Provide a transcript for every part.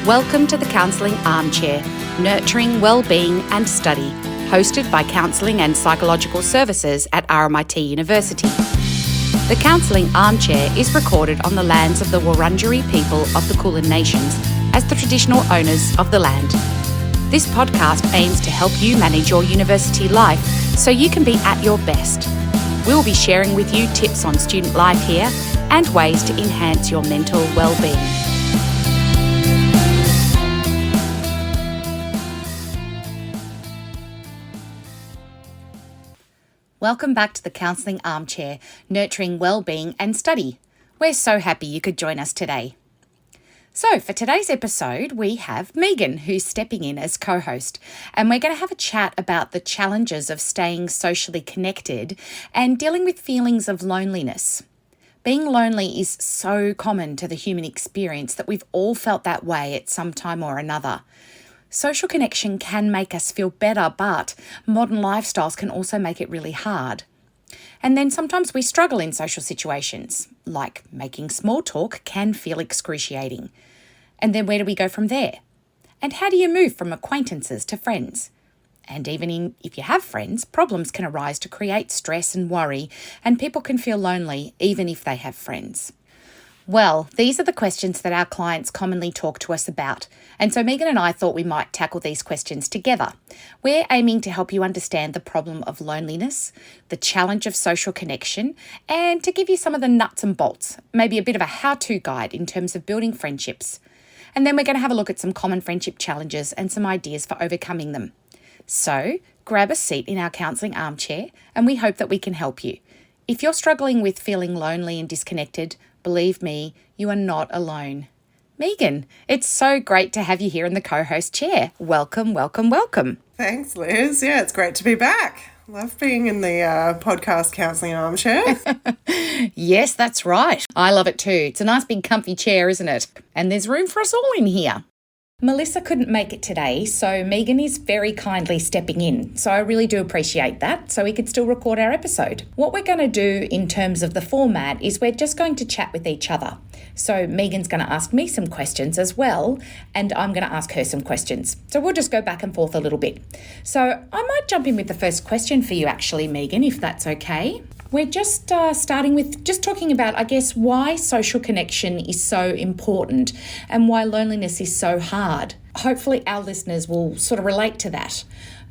Welcome to the Counselling Armchair, nurturing well-being and study, hosted by Counselling and Psychological Services at RMIT University. The Counselling Armchair is recorded on the lands of the Wurundjeri people of the Kulin Nations as the traditional owners of the land. This podcast aims to help you manage your university life so you can be at your best. We'll be sharing with you tips on student life here and ways to enhance your mental well-being. Welcome back to the Counselling Armchair, nurturing well-being and study. We're so happy you could join us today. So for today's episode, we have Megan, who's stepping in as co-host, and we're going to have a chat about the challenges of staying socially connected and dealing with feelings of loneliness. Being lonely is so common to the human experience that we've all felt that way at some time or another. Social connection can make us feel better, but modern lifestyles can also make it really hard. And then sometimes we struggle in social situations, like making small talk can feel excruciating. And then where do we go from there? And how do you move from acquaintances to friends? And even if you have friends, problems can arise to create stress and worry, and people can feel lonely even if they have friends. Well, these are the questions that our clients commonly talk to us about. And so Megan and I thought we might tackle these questions together. We're aiming to help you understand the problem of loneliness, the challenge of social connection, and to give you some of the nuts and bolts, maybe a bit of a how-to guide in terms of building friendships. And then we're going to have a look at some common friendship challenges and some ideas for overcoming them. So grab a seat in our counselling armchair and we hope that we can help you. If you're struggling with feeling lonely and disconnected, believe me, you are not alone. Megan, it's so great to have you here in the co-host chair. Welcome, welcome, welcome. Thanks, Liz. Yeah, it's great to be back. Love being in the podcast Counselling Armchair. Yes, that's right. I love it too. It's a nice big comfy chair, isn't it? And there's room for us all in here. Melissa couldn't make it today, so Megan is very kindly stepping in. So I really do appreciate that, so we could still record our episode. What we're going to do in terms of the format is we're just going to chat with each other. So Megan's going to ask me some questions as well, and I'm going to ask her some questions. So we'll just go back and forth a little bit. So I might jump in with the first question for you actually, Megan, if that's okay. We're just starting with just talking about, I guess, why social connection is so important and why loneliness is so hard. Hopefully our listeners will sort of relate to that.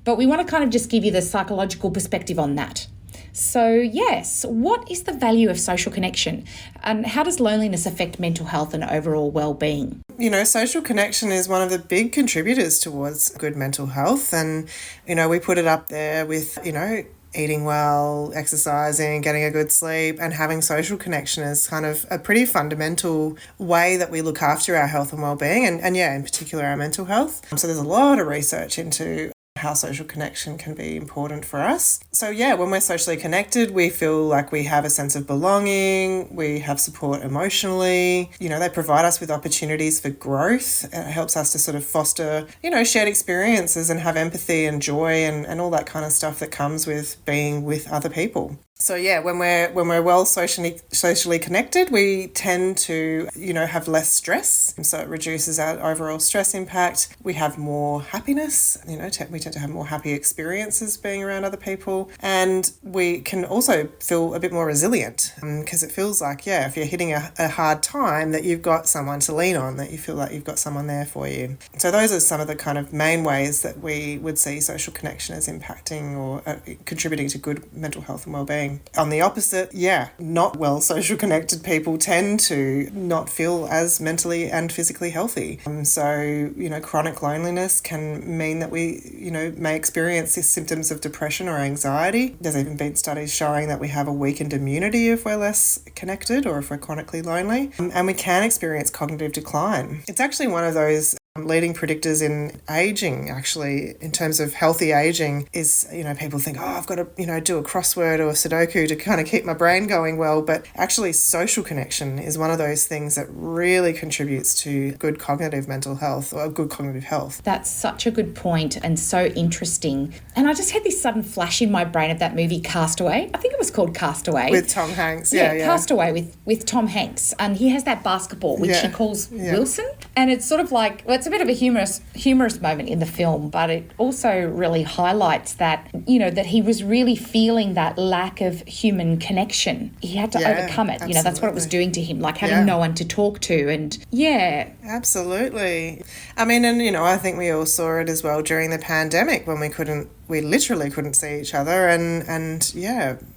But we want to kind of just give you the psychological perspective on that. So yes, what is the value of social connection and how does loneliness affect mental health and overall well-being? You know, social connection is one of the big contributors towards good mental health. And, you know, we put it up there with, eating well, exercising, getting a good sleep, and having social connection is kind of a pretty fundamental way that we look after our health and well-being and in particular our mental health. So there's a lot of research into how social connection can be important for us. So when we're socially connected, we feel like we have a sense of belonging, we have support emotionally, they provide us with opportunities for growth. It helps us to sort of foster, shared experiences and have empathy and joy and all that kind of stuff that comes with being with other people. So when we're well socially connected, we tend to, have less stress. And so it reduces our overall stress impact. We have more happiness, we tend to have more happy experiences being around other people. And we can also feel a bit more resilient because it feels like, if you're hitting a hard time that you've got someone to lean on, that you feel like you've got someone there for you. So those are some of the kind of main ways that we would see social connection as impacting or contributing to good mental health and well-being. On the opposite, not well social connected people tend to not feel as mentally and physically healthy. So chronic loneliness can mean that we, may experience these symptoms of depression or anxiety. There's even been studies showing that we have a weakened immunity if we're less connected or if we're chronically lonely. And we can experience cognitive decline. It's actually one of those leading predictors in aging, actually, in terms of healthy aging is, people think, I've got to, do a crossword or a Sudoku to kind of keep my brain going well. But actually social connection is one of those things that really contributes to good cognitive mental health or good cognitive health. That's such a good point and so interesting. And I just had this sudden flash in my brain of that movie Castaway. I think it was called Castaway. With Tom Hanks. Castaway with Tom Hanks. And he has that basketball, which he calls Wilson. And it's sort of like, it's a bit of a humorous moment in the film, but it also really highlights that, that he was really feeling that lack of human connection. He had to overcome it. Absolutely. That's what it was doing to him, like having no one to talk to. And absolutely. I mean, and I think we all saw it as well during the pandemic when we literally couldn't see each other, and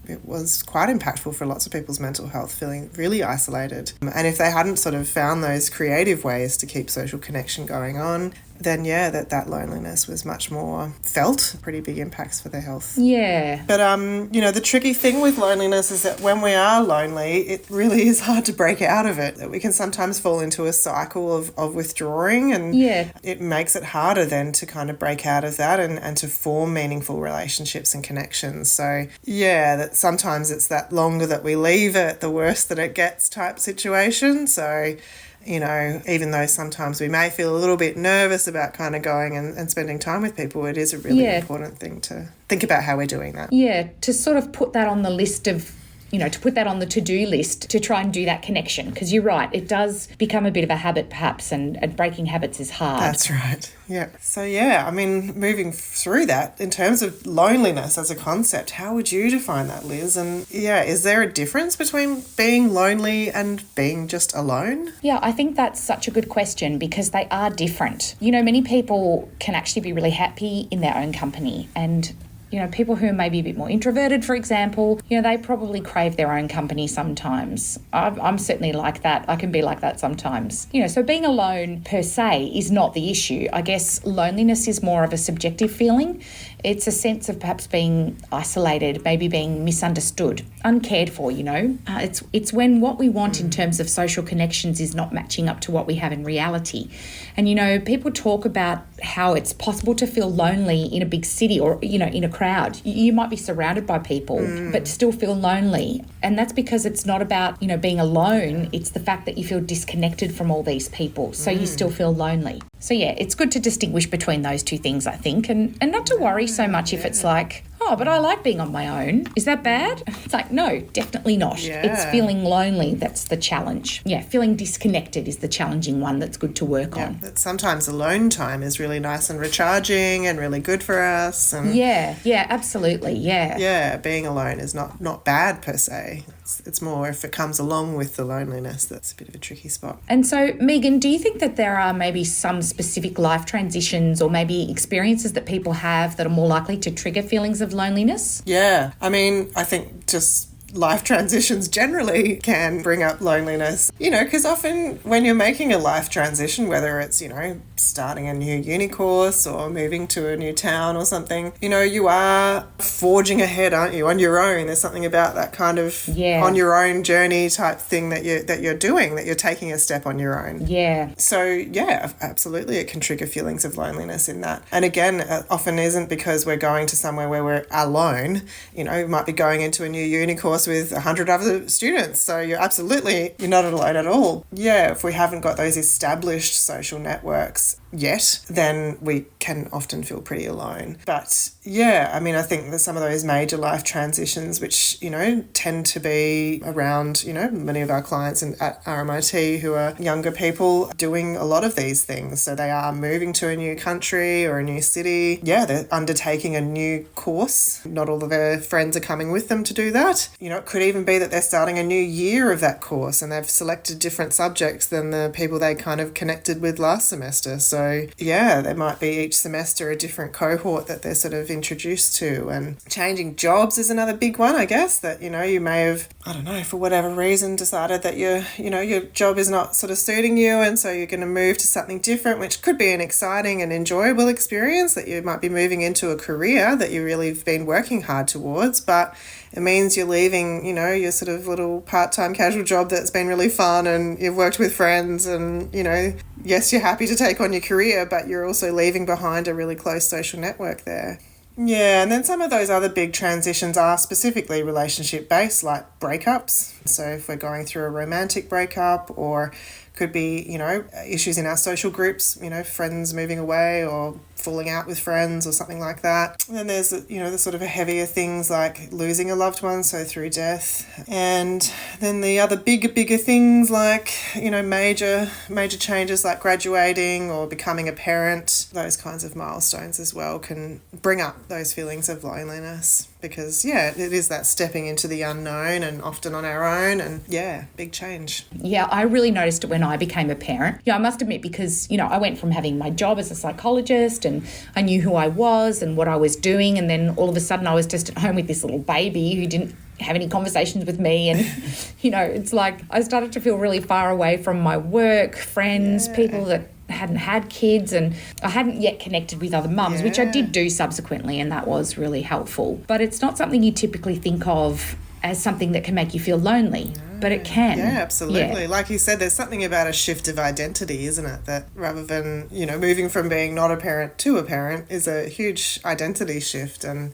it was quite impactful for lots of people's mental health, feeling really isolated. And if they hadn't sort of found those creative ways to keep social connection going on, then that loneliness was much more felt, pretty big impacts for their health. Yeah. But the tricky thing with loneliness is that when we are lonely, it really is hard to break out of it. That we can sometimes fall into a cycle of withdrawing, and it makes it harder then to kind of break out of that and to form meaningful relationships and connections. So that sometimes it's that longer that we leave it, the worse that it gets type situation. So even though sometimes we may feel a little bit nervous about kind of going and spending time with people, it is a really important thing to think about how we're doing that. Yeah, to sort of put that on the list of, to put that on the to-do list to try and do that connection. Because you're right, it does become a bit of a habit perhaps, and breaking habits is hard. That's right, yeah. So, I mean, moving through that, in terms of loneliness as a concept, how would you define that, Liz? And, is there a difference between being lonely and being just alone? Yeah, I think that's such a good question because they are different. Many people can actually be really happy in their own company, and people who are maybe a bit more introverted, for example, they probably crave their own company sometimes. I'm certainly like that. I can be like that sometimes. So being alone per se is not the issue. I guess loneliness is more of a subjective feeling. It's a sense of perhaps being isolated, maybe being misunderstood, uncared for, It's when what we want in terms of social connections is not matching up to what we have in reality. And, people talk about how it's possible to feel lonely in a big city or, in a crowd. You might be surrounded by people, but still feel lonely. And that's because it's not about, being alone. It's the fact that you feel disconnected from all these people. So you still feel lonely. So, it's good to distinguish between those two things, I think, and not to worry so much if it's like, oh, but I like being on my own. Is that bad? It's like, no, definitely not. Yeah. It's feeling lonely that's the challenge. Yeah, feeling disconnected is the challenging one that's good to work on. That sometimes alone time is really nice and recharging and really good for us. And yeah, absolutely, yeah. Yeah, being alone is not bad per se. It's more if it comes along with the loneliness that's a bit of a tricky spot. And so, Megan, do you think that there are maybe some specific life transitions or maybe experiences that people have that are more likely to trigger feelings of loneliness? Yeah, I mean, I think just life transitions generally can bring up loneliness, because often when you're making a life transition, whether it's, starting a new uni course or moving to a new town or something, you are forging ahead, aren't you, on your own. There's something about that kind of on your own journey type thing that you're doing, that you're taking a step on your own. Yeah. So, absolutely, it can trigger feelings of loneliness in that. And again, it often isn't because we're going to somewhere where we're alone. We might be going into a new uni course with 100 other students. So you're not alone at all. Yeah, if we haven't got those established social networks yet, then we can often feel pretty alone. But I mean, I think there's some of those major life transitions which, tend to be around, many of our clients at RMIT who are younger people doing a lot of these things. So they are moving to a new country or a new city. Yeah, they're undertaking a new course. Not all of their friends are coming with them to do that. It could even be that they're starting a new year of that course and they've selected different subjects than the people they kind of connected with last semester. So there might be each semester a different cohort that they're sort of introduced to. And changing jobs is another big one, I guess, that, you may have, I don't know, for whatever reason decided that your job is not sort of suiting you, and so you're going to move to something different, which could be an exciting and enjoyable experience, that you might be moving into a career that you really have been working hard towards, but it means you're leaving, your sort of little part-time casual job that's been really fun and you've worked with friends and, yes, you're happy to take on your career, but you're also leaving behind a really close social network there. Yeah, and then some of those other big transitions are specifically relationship-based, like breakups. So if we're going through a romantic breakup or Could be, you know, issues in our social groups, you know, friends moving away or falling out with friends or something like that. And then there's, you know, the sort of heavier things like losing a loved one, so through death. And then the other bigger things like, you know, major changes like graduating or becoming a parent. Those kinds of milestones as well can bring up those feelings of loneliness, because it is that stepping into the unknown and often on our own, and big change. Yeah, I really noticed it when I became a parent. Yeah, I must admit, because, you know, I went from having my job as a psychologist and I knew who I was and what I was doing, and then all of a sudden I was just at home with this little baby who didn't have any conversations with me, and you know, it's like I started to feel really far away from my work, friends, people that hadn't had kids, and I hadn't yet connected with other mums, which I did do subsequently, and that was really helpful. But it's not something you typically think of as something that can make you feel lonely, but it can. Yeah, absolutely. Like you said, there's something about a shift of identity, isn't it? That rather than, you know, moving from being not a parent to a parent is a huge identity shift. And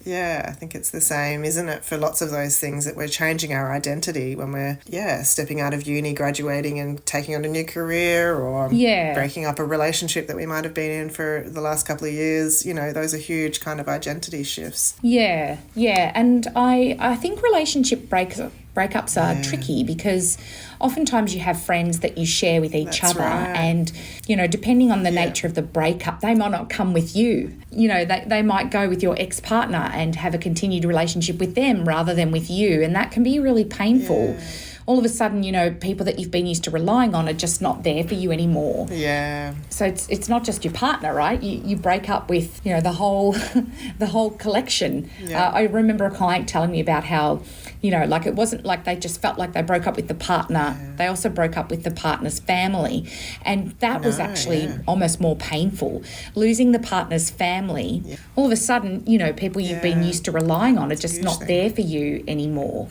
I think it's the same, isn't it, for lots of those things, that we're changing our identity when we're, stepping out of uni, graduating and taking on a new career, or breaking up a relationship that we might have been in for the last couple of years. You know, those are huge kind of identity shifts. Yeah. And I think relationship breakups are tricky, because oftentimes you have friends that you share with each other, and, you know, depending on the nature of the breakup, they might not come with you. You know, they might go with your ex-partner and have a continued relationship with them rather than with you, and that can be really painful. All of a sudden, you know, people that you've been used to relying on are just not there for you anymore. Yeah. So it's not just your partner, right? You break up with, you know, the whole collection. Yeah. I remember a client telling me about how, you know, like it wasn't like they just felt like they broke up with the partner. Yeah. They also broke up with the partner's family. And that was actually almost more painful. Losing the partner's family, all of a sudden, you know, people you've been used to relying on are just not there for you anymore.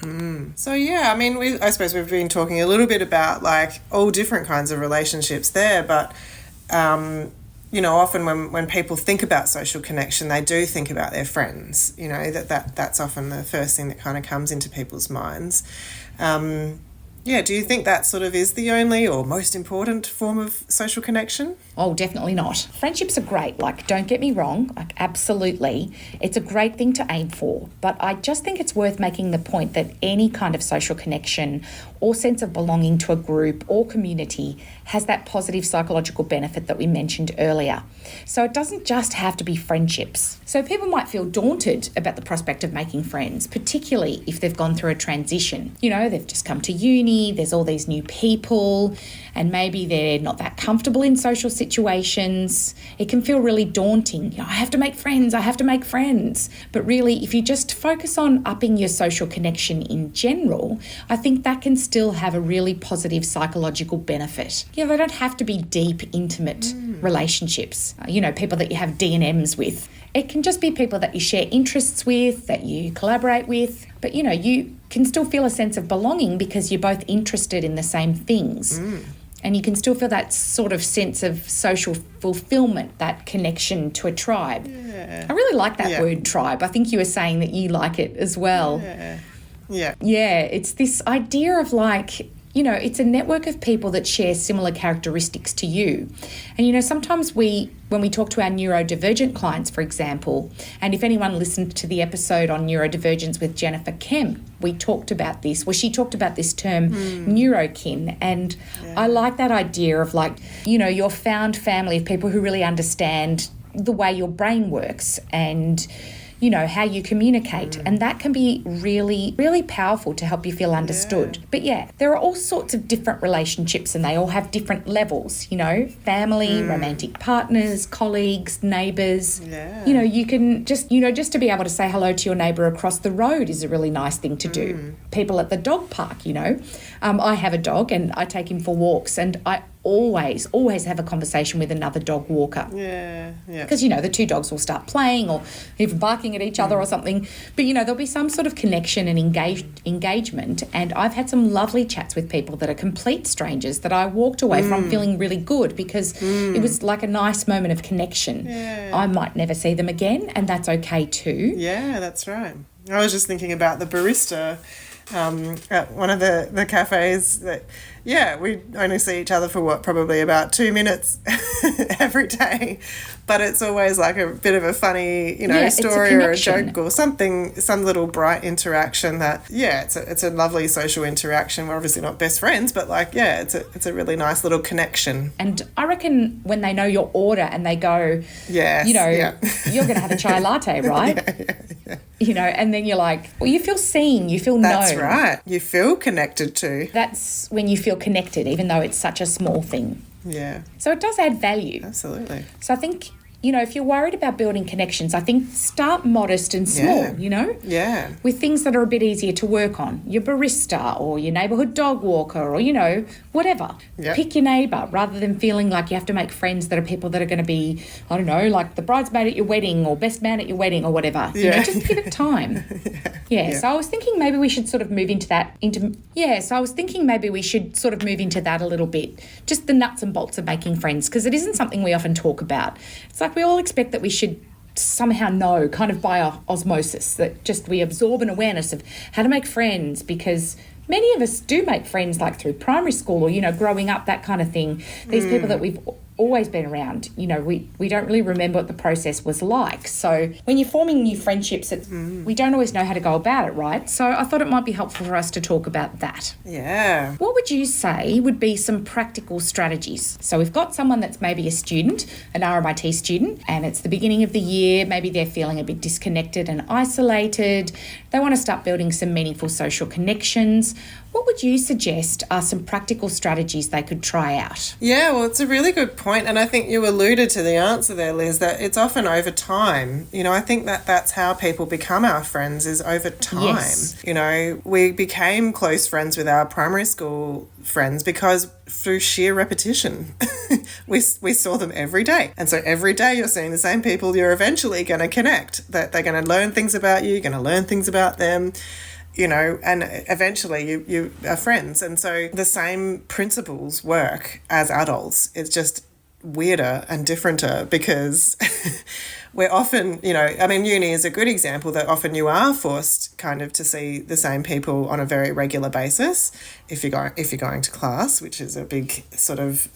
So, I mean, I suppose we've been talking a little bit about like all different kinds of relationships there, but you know, often when people think about social connection, they do think about their friends. You know, that's often the first thing that kind of comes into people's minds. Do you think that sort of is the only or most important form of social connection? Oh, definitely not. Friendships are great. Like, don't get me wrong. Like, absolutely. It's a great thing to aim for. But I just think it's worth making the point that any kind of social connection or sense of belonging to a group or community has that positive psychological benefit that we mentioned earlier. So it doesn't just have to be friendships. So people might feel daunted about the prospect of making friends, particularly if they've gone through a transition. You know, they've just come to uni, there's all these new people, and maybe they're not that comfortable in social situations. It can feel really daunting. You know, I have to make friends. But really, if you just focus on upping your social connection in general, I think that can still have a really positive psychological benefit. You know, they don't have to be deep, intimate relationships. You know, people that you have D&Ms with. It can just be people that you share interests with, that you collaborate with. But, you know, you can still feel a sense of belonging because you're both interested in the same things. And you can still feel that sort of sense of social fulfillment, that connection to a tribe. Yeah. I really like that word, tribe. I think you were saying that you like it as well. Yeah, it's this idea of like, you know, it's a network of people that share similar characteristics to you. And, you know, sometimes when we talk to our neurodivergent clients, for example, and if anyone listened to the episode on neurodivergence with Jennifer Kemp, we talked about this. Well, she talked about this term neurokin. And I like that idea of like, you know, your found family of people who really understand the way your brain works and, you know, how you communicate. And that can be really, really powerful to help you feel understood. But there are all sorts of different relationships and they all have different levels, you know, family, romantic partners, colleagues, neighbours. You know, you can just, you know, just to be able to say hello to your neighbour across the road is a really nice thing to do. People at the dog park, you know. I have a dog and I take him for walks, and I always have a conversation with another dog walker. Because, you know, the two dogs will start playing or even barking at each other or something. But, you know, there'll be some sort of connection and engagement. And I've had some lovely chats with people that are complete strangers that I walked away from feeling really good because it was like a nice moment of connection. I might never see them again, and that's okay too. Yeah, that's right. I was just thinking about the barista at one of the cafes that, we only see each other for probably about 2 minutes every day. But it's always like a bit of a funny, story or a joke or something, some little bright interaction that, it's a lovely social interaction. We're obviously not best friends, but it's a really nice little connection. And I reckon when they know your order and they go, yes, you're going to have a chai latte, right? And then you're like, well, you feel seen, you feel known. That's right. You feel connected to. That's when you feel connected, even though it's such a small thing. Yeah. So it does add value. Absolutely. So I think, if you're worried about building connections, I think start modest and small, Yeah. with things that are a bit easier to work on. Your barista or your neighbourhood dog walker or, whatever. Yep. Pick your neighbour rather than feeling like you have to make friends that are people that are going to be, I don't know, like the bridesmaid at your wedding or best man at your wedding or whatever. Just give it time. So I was thinking maybe we should sort of move into that. So I was thinking maybe we should sort of move into that a little bit. Just the nuts and bolts of making friends, because it isn't something we often talk about. It's like we all expect that we should somehow know, kind of by osmosis, that just we absorb an awareness of how to make friends, because many of us do make friends like through primary school or, growing up, that kind of thing. These people that we've always been around, we don't really remember what the process was like. So when you're forming new friendships, we don't always know how to go about it, right? So I thought it might be helpful for us to talk about that. Yeah. What would you say would be some practical strategies? So we've got someone that's maybe a student, an RMIT student, and it's the beginning of the year. Maybe they're feeling a bit disconnected and isolated. They want to start building some meaningful social connections. What would you suggest are some practical strategies they could try out? Yeah, well, it's a really good point, and I think you alluded to the answer there, Liz, that it's often over time. I think that's how people become our friends, is over time. Yes. We became close friends with our primary school friends because through sheer repetition. we saw them every day. And so every day you're seeing the same people, you're eventually going to connect, that they're going to learn things about you, you're going to learn things about them. And eventually you are friends. And so the same principles work as adults. It's just weirder and differenter because we're often, uni is a good example that often you are forced kind of to see the same people on a very regular basis if you're going to class, which is a big sort of,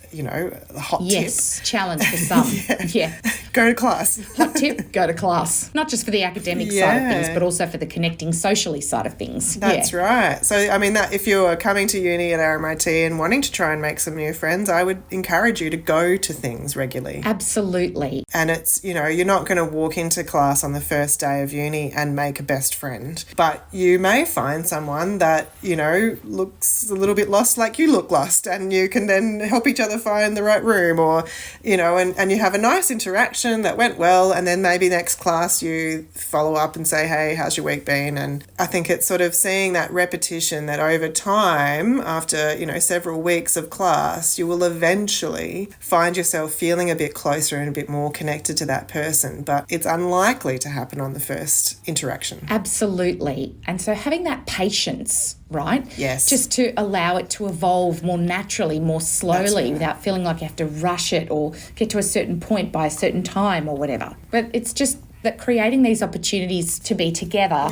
hot tip. Yes, challenge for some. Yeah. Go to class. Hot tip, go to class. Not just for the academic side of things, but also for the connecting socially side of things. That's right. So, that if you're coming to uni at RMIT and wanting to try and make some new friends, I would encourage you to go to things regularly. Absolutely. And it's, you're not going to walk into class on the first day of uni and make a best friend, but you may find someone that, looks a little bit lost like you look lost, and you can then help each other find the right room, or, and you have a nice interaction that went well, and then maybe next class you follow up and say, hey, how's your week been? And I think it's sort of seeing that repetition that over time, after, several weeks of class, you will eventually find yourself feeling a bit closer and a bit more connected to that person, but it's unlikely to happen on the first interaction. Absolutely. And so having that patience, right? Yes. Just to allow it to evolve more naturally, more slowly, without feeling like you have to rush it or get to a certain point by a certain time or whatever. But it's just that creating these opportunities to be together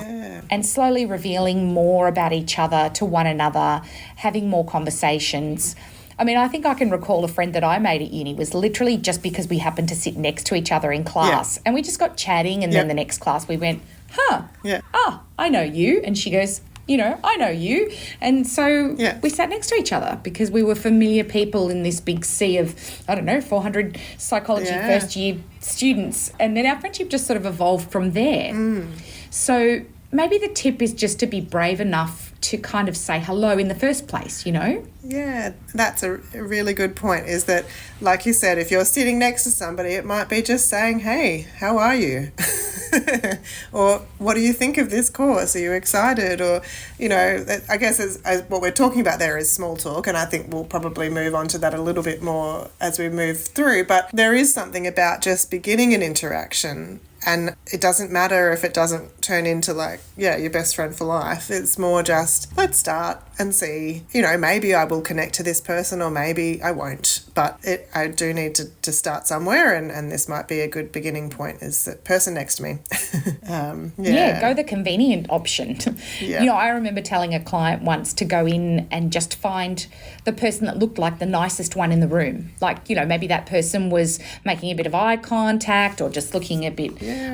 and slowly revealing more about each other to one another, having more conversations. I think I can recall a friend that I made at uni was literally just because we happened to sit next to each other in class, and we just got chatting, and then the next class we went, I know you. And she goes, I know you. And so we sat next to each other because we were familiar people in this big sea of, 400 psychology first year students. And then our friendship just sort of evolved from there. So maybe the tip is just to be brave enough to kind of say hello in the first place, Yeah, that's a really good point, is that, like you said, if you're sitting next to somebody, it might be just saying, hey, how are you? Or what do you think of this course? Are you excited? Or, I guess as what we're talking about there is small talk, and I think we'll probably move on to that a little bit more as we move through. But there is something about just beginning an interaction, and it doesn't matter if it doesn't turn into like, your best friend for life. It's more just, let's start and see, maybe I will connect to this person or maybe I won't. But I do need to start somewhere, and this might be a good beginning point, is the person next to me. Go the convenient option. Yeah. I remember telling a client once to go in and just find the person that looked like the nicest one in the room. Like, maybe that person was making a bit of eye contact or just looking a bit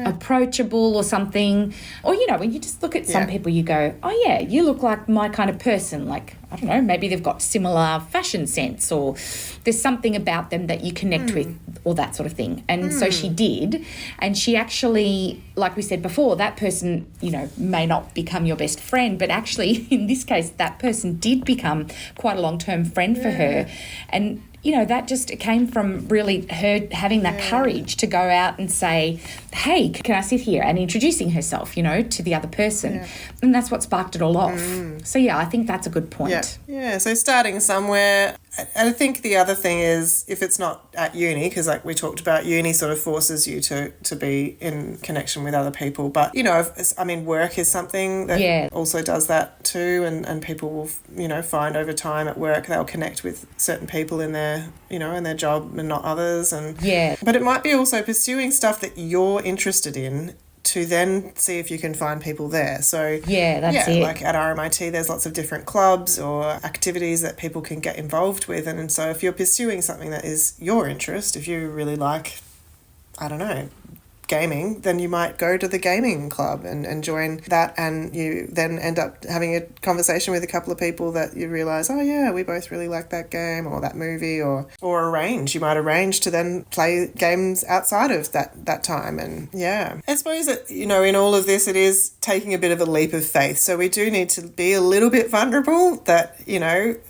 approachable or something. Or, when you just look at some people, you go, oh, yeah, you look like my kind of person. Like, I don't know, maybe they've got similar fashion sense or there's something about them that you connect with or that sort of thing. And so she did. And she actually, like we said before, that person, may not become your best friend, but actually in this case, that person did become quite a long-term friend for her. And that just came from really her having that courage to go out and say, hey, can I sit here? And introducing herself, to the other person. Yeah. And that's what sparked it all off. So, I think that's a good point. Yeah, so starting somewhere. I think the other thing is, if it's not at uni, because like we talked about, uni sort of forces you to be in connection with other people. But, work is something that also does that too. And people will, find over time at work, they'll connect with certain people in their, in their job and not others. But it might be also pursuing stuff that you're interested in to then see if you can find people there. So that's it. Like at RMIT, there's lots of different clubs or activities that people can get involved with. And so if you're pursuing something that is your interest, if you really like, I don't know, gaming, then you might go to the gaming club and join that, and you then end up having a conversation with a couple of people that you realise, oh yeah, we both really like that game or that movie, or arrange. You might arrange to then play games outside of that time. And I suppose that, in all of this, it is taking a bit of a leap of faith. So we do need to be a little bit vulnerable, that,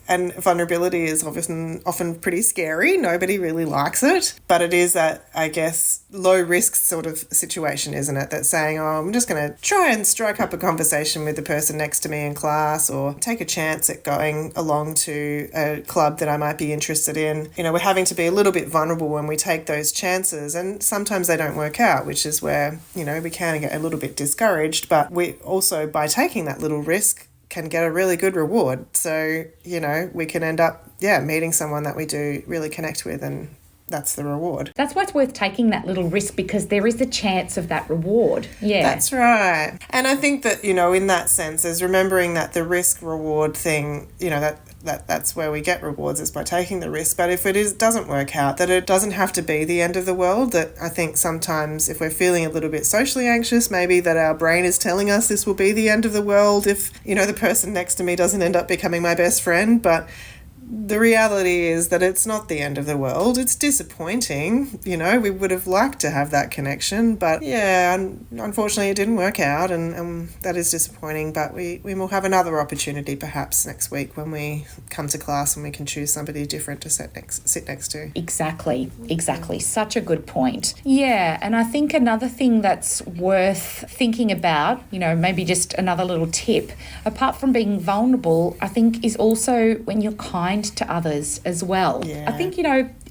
and vulnerability is often pretty scary. Nobody really likes it, but it is that, I guess, low risk sort of situation, isn't it? That's saying, oh, I'm just going to try and strike up a conversation with the person next to me in class, or take a chance at going along to a club that I might be interested in. We're having to be a little bit vulnerable when we take those chances, and sometimes they don't work out, which is where, we can get a little bit discouraged. But we also, by taking that little risk, can get a really good reward. So, we can end up, meeting someone that we do really connect with, and that's the reward. That's why it's worth taking that little risk, because there is a chance of that reward. Yeah. That's right. And I think that, in that sense, is remembering that the risk reward thing, that's where we get rewards, is by taking the risk. But if it doesn't work out, that it doesn't have to be the end of the world. That I think sometimes if we're feeling a little bit socially anxious, maybe that our brain is telling us this will be the end of the world if, the person next to me doesn't end up becoming my best friend. But the reality is that it's not the end of the world. It's disappointing. We would have liked to have that connection, but unfortunately it didn't work out, and that is disappointing. But we will have another opportunity perhaps next week when we come to class, and we can choose somebody different to sit next to. Exactly. Such a good point. Yeah, and I think another thing that's worth thinking about, maybe just another little tip, apart from being vulnerable, I think is also when you're kind to others as well. Yeah. I think,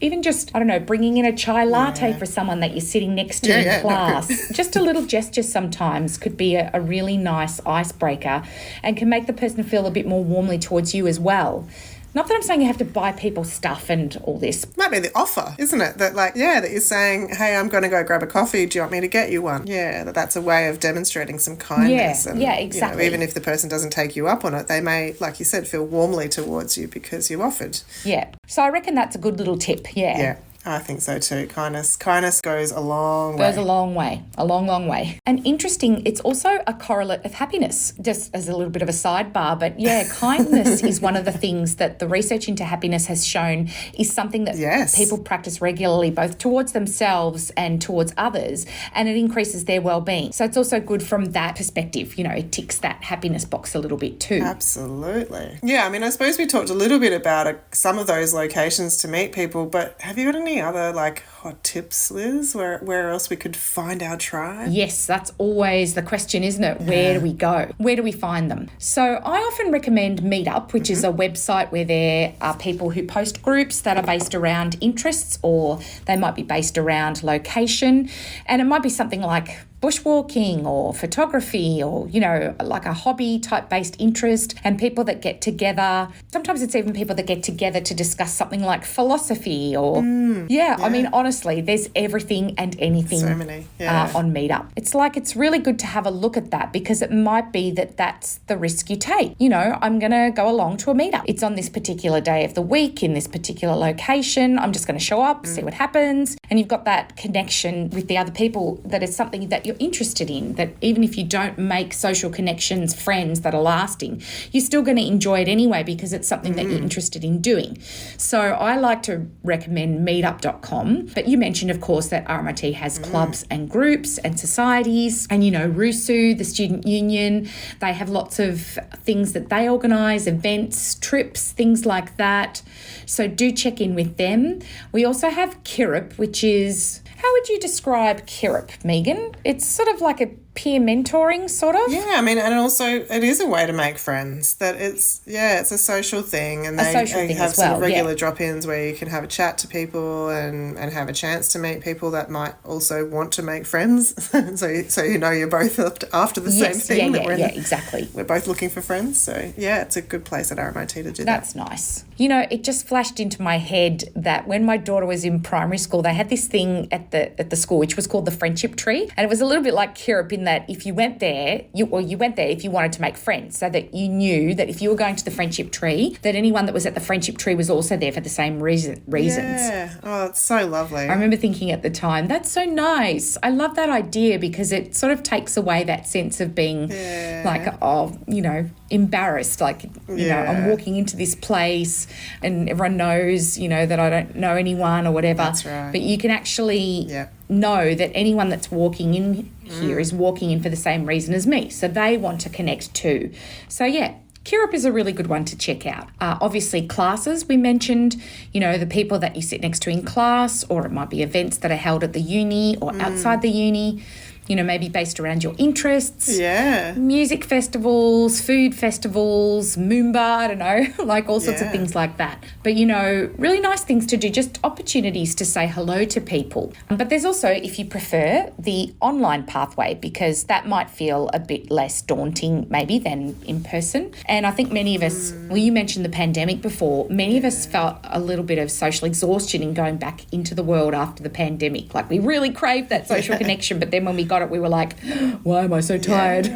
even just, I don't know, bringing in a chai latte for someone that you're sitting next to in class. Just a little gesture sometimes could be a really nice icebreaker and can make the person feel a bit more warmly towards you as well. Not that I'm saying you have to buy people stuff and all this. Might be the offer, isn't it? That that you're saying, hey, I'm going to go grab a coffee. Do you want me to get you one? Yeah, that's a way of demonstrating some kindness. Yeah, exactly. Even if the person doesn't take you up on it, they may, like you said, feel warmly towards you because you offered. Yeah. So I reckon that's a good little tip. Yeah. Yeah. I think so too. Kindness goes a long way. Goes a long way. A long, long way. And interesting, it's also a correlate of happiness, just as a little bit of a sidebar. But kindness is one of the things that the research into happiness has shown is something that people practice regularly, both towards themselves and towards others, and it increases their well-being. So it's also good from that perspective. It ticks that happiness box a little bit too. Absolutely. Yeah, I suppose we talked a little bit about some of those locations to meet people, but have you got any other hot tips, Liz, where else we could find our tribe? Yes, that's always the question, isn't it? Where do we go? Where do we find them? So I often recommend Meetup, which is a website where there are people who post groups that are based around interests, or they might be based around location, and it might be something like bushwalking or photography or, you know, like a hobby type based interest, and people that get together. Sometimes it's even people that get together to discuss something like philosophy or, I mean, honestly, there's everything and anything So many, on Meetup. It's like it's really good to have a look at that, because it might be that that's the risk you take. You know, I'm going to go along to a meetup. It's on this particular day of the week in this particular location. I'm just going to show up, see what happens. And you've got that connection with the other people, that it's something that you're interested in, that even if you don't make social connections, friends that are lasting, you're still going to enjoy it anyway, because it's something that you're interested in doing. So I like to recommend meetup.com. But you mentioned, of course, that RMIT has clubs and groups and societies, and, you know, RUSU, the student union, they have lots of things that they organise, events, trips, things like that. So do check in with them. We also have Kirup, which is, how would you describe Kirup, Megan? It's sort of like a peer mentoring, sort of. Yeah, I mean, and also it is a way to make friends. That it's a social thing, and they have sort of regular drop-ins where you can have a chat to people and have a chance to meet people that might also want to make friends. so you know you're both after the same thing. Exactly. We're both looking for friends. So yeah, it's a good place at RMIT to do that. That's nice. You know, it just flashed into my head that when my daughter was in primary school, they had this thing at the school which was called the friendship tree, and it was a little bit like Kirup in that if you went there, you went there if you wanted to make friends, so that you knew that if you were going to the friendship tree, that anyone that was at the friendship tree was also there for the same reasons. Yeah. Oh, it's so lovely. I remember thinking at the time, that's so nice. I love that idea, because it sort of takes away that sense of being like, embarrassed. Like, you know, I'm walking into this place and everyone knows, you know, that I don't know anyone or whatever. That's right. But you can actually know that anyone that's walking in here is walking in for the same reason as me. So they want to connect too. So Kirup is a really good one to check out. Obviously, classes, we mentioned, you know, the people that you sit next to in class, or it might be events that are held at the uni or outside the uni, you know, maybe based around your interests. Yeah. Music festivals, food festivals, Moomba, I don't know, like all sorts of things like that. But, you know, really nice things to do, just opportunities to say hello to people. But there's also, if you prefer, the online pathway, because that might feel a bit less daunting maybe than in person. And I think many of us, well, you mentioned the pandemic before, many of us felt a little bit of social exhaustion in going back into the world after the pandemic. Like, we really craved that social connection, but then when we got it, we were like, why am I so tired?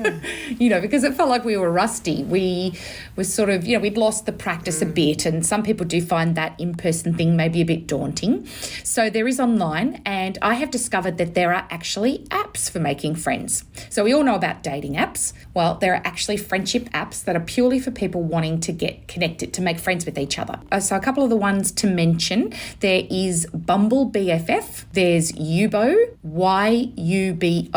You know, because it felt like we were rusty. We were sort of, you know, we'd lost the practice a bit, and some people do find that in-person thing maybe a bit daunting. So there is online, and I have discovered that there are actually apps for making friends. So we all know about dating apps. Well, there are actually friendship apps that are purely for people wanting to get connected, to make friends with each other. So a couple of the ones to mention, there is Bumble BFF, there's Yubo, YUBO,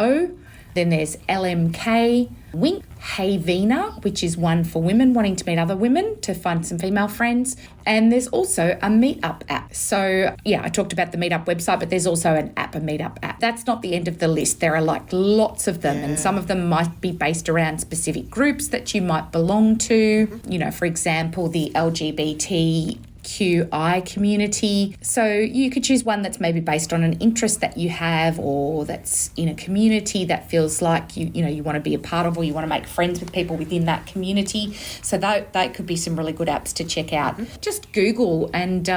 then there's LMK, Wink, Havena, which is one for women wanting to meet other women to find some female friends. And there's also a Meetup app. So, I talked about the Meetup website, but there's also an app, a Meetup app. That's not the end of the list. There are like lots of them, and some of them might be based around specific groups that you might belong to. You know, for example, the LGBTQI community. So you could choose one that's maybe based on an interest that you have, or that's in a community that feels like you want to be a part of, or you want to make friends with people within that community. So that could be some really good apps to check out. Just Google and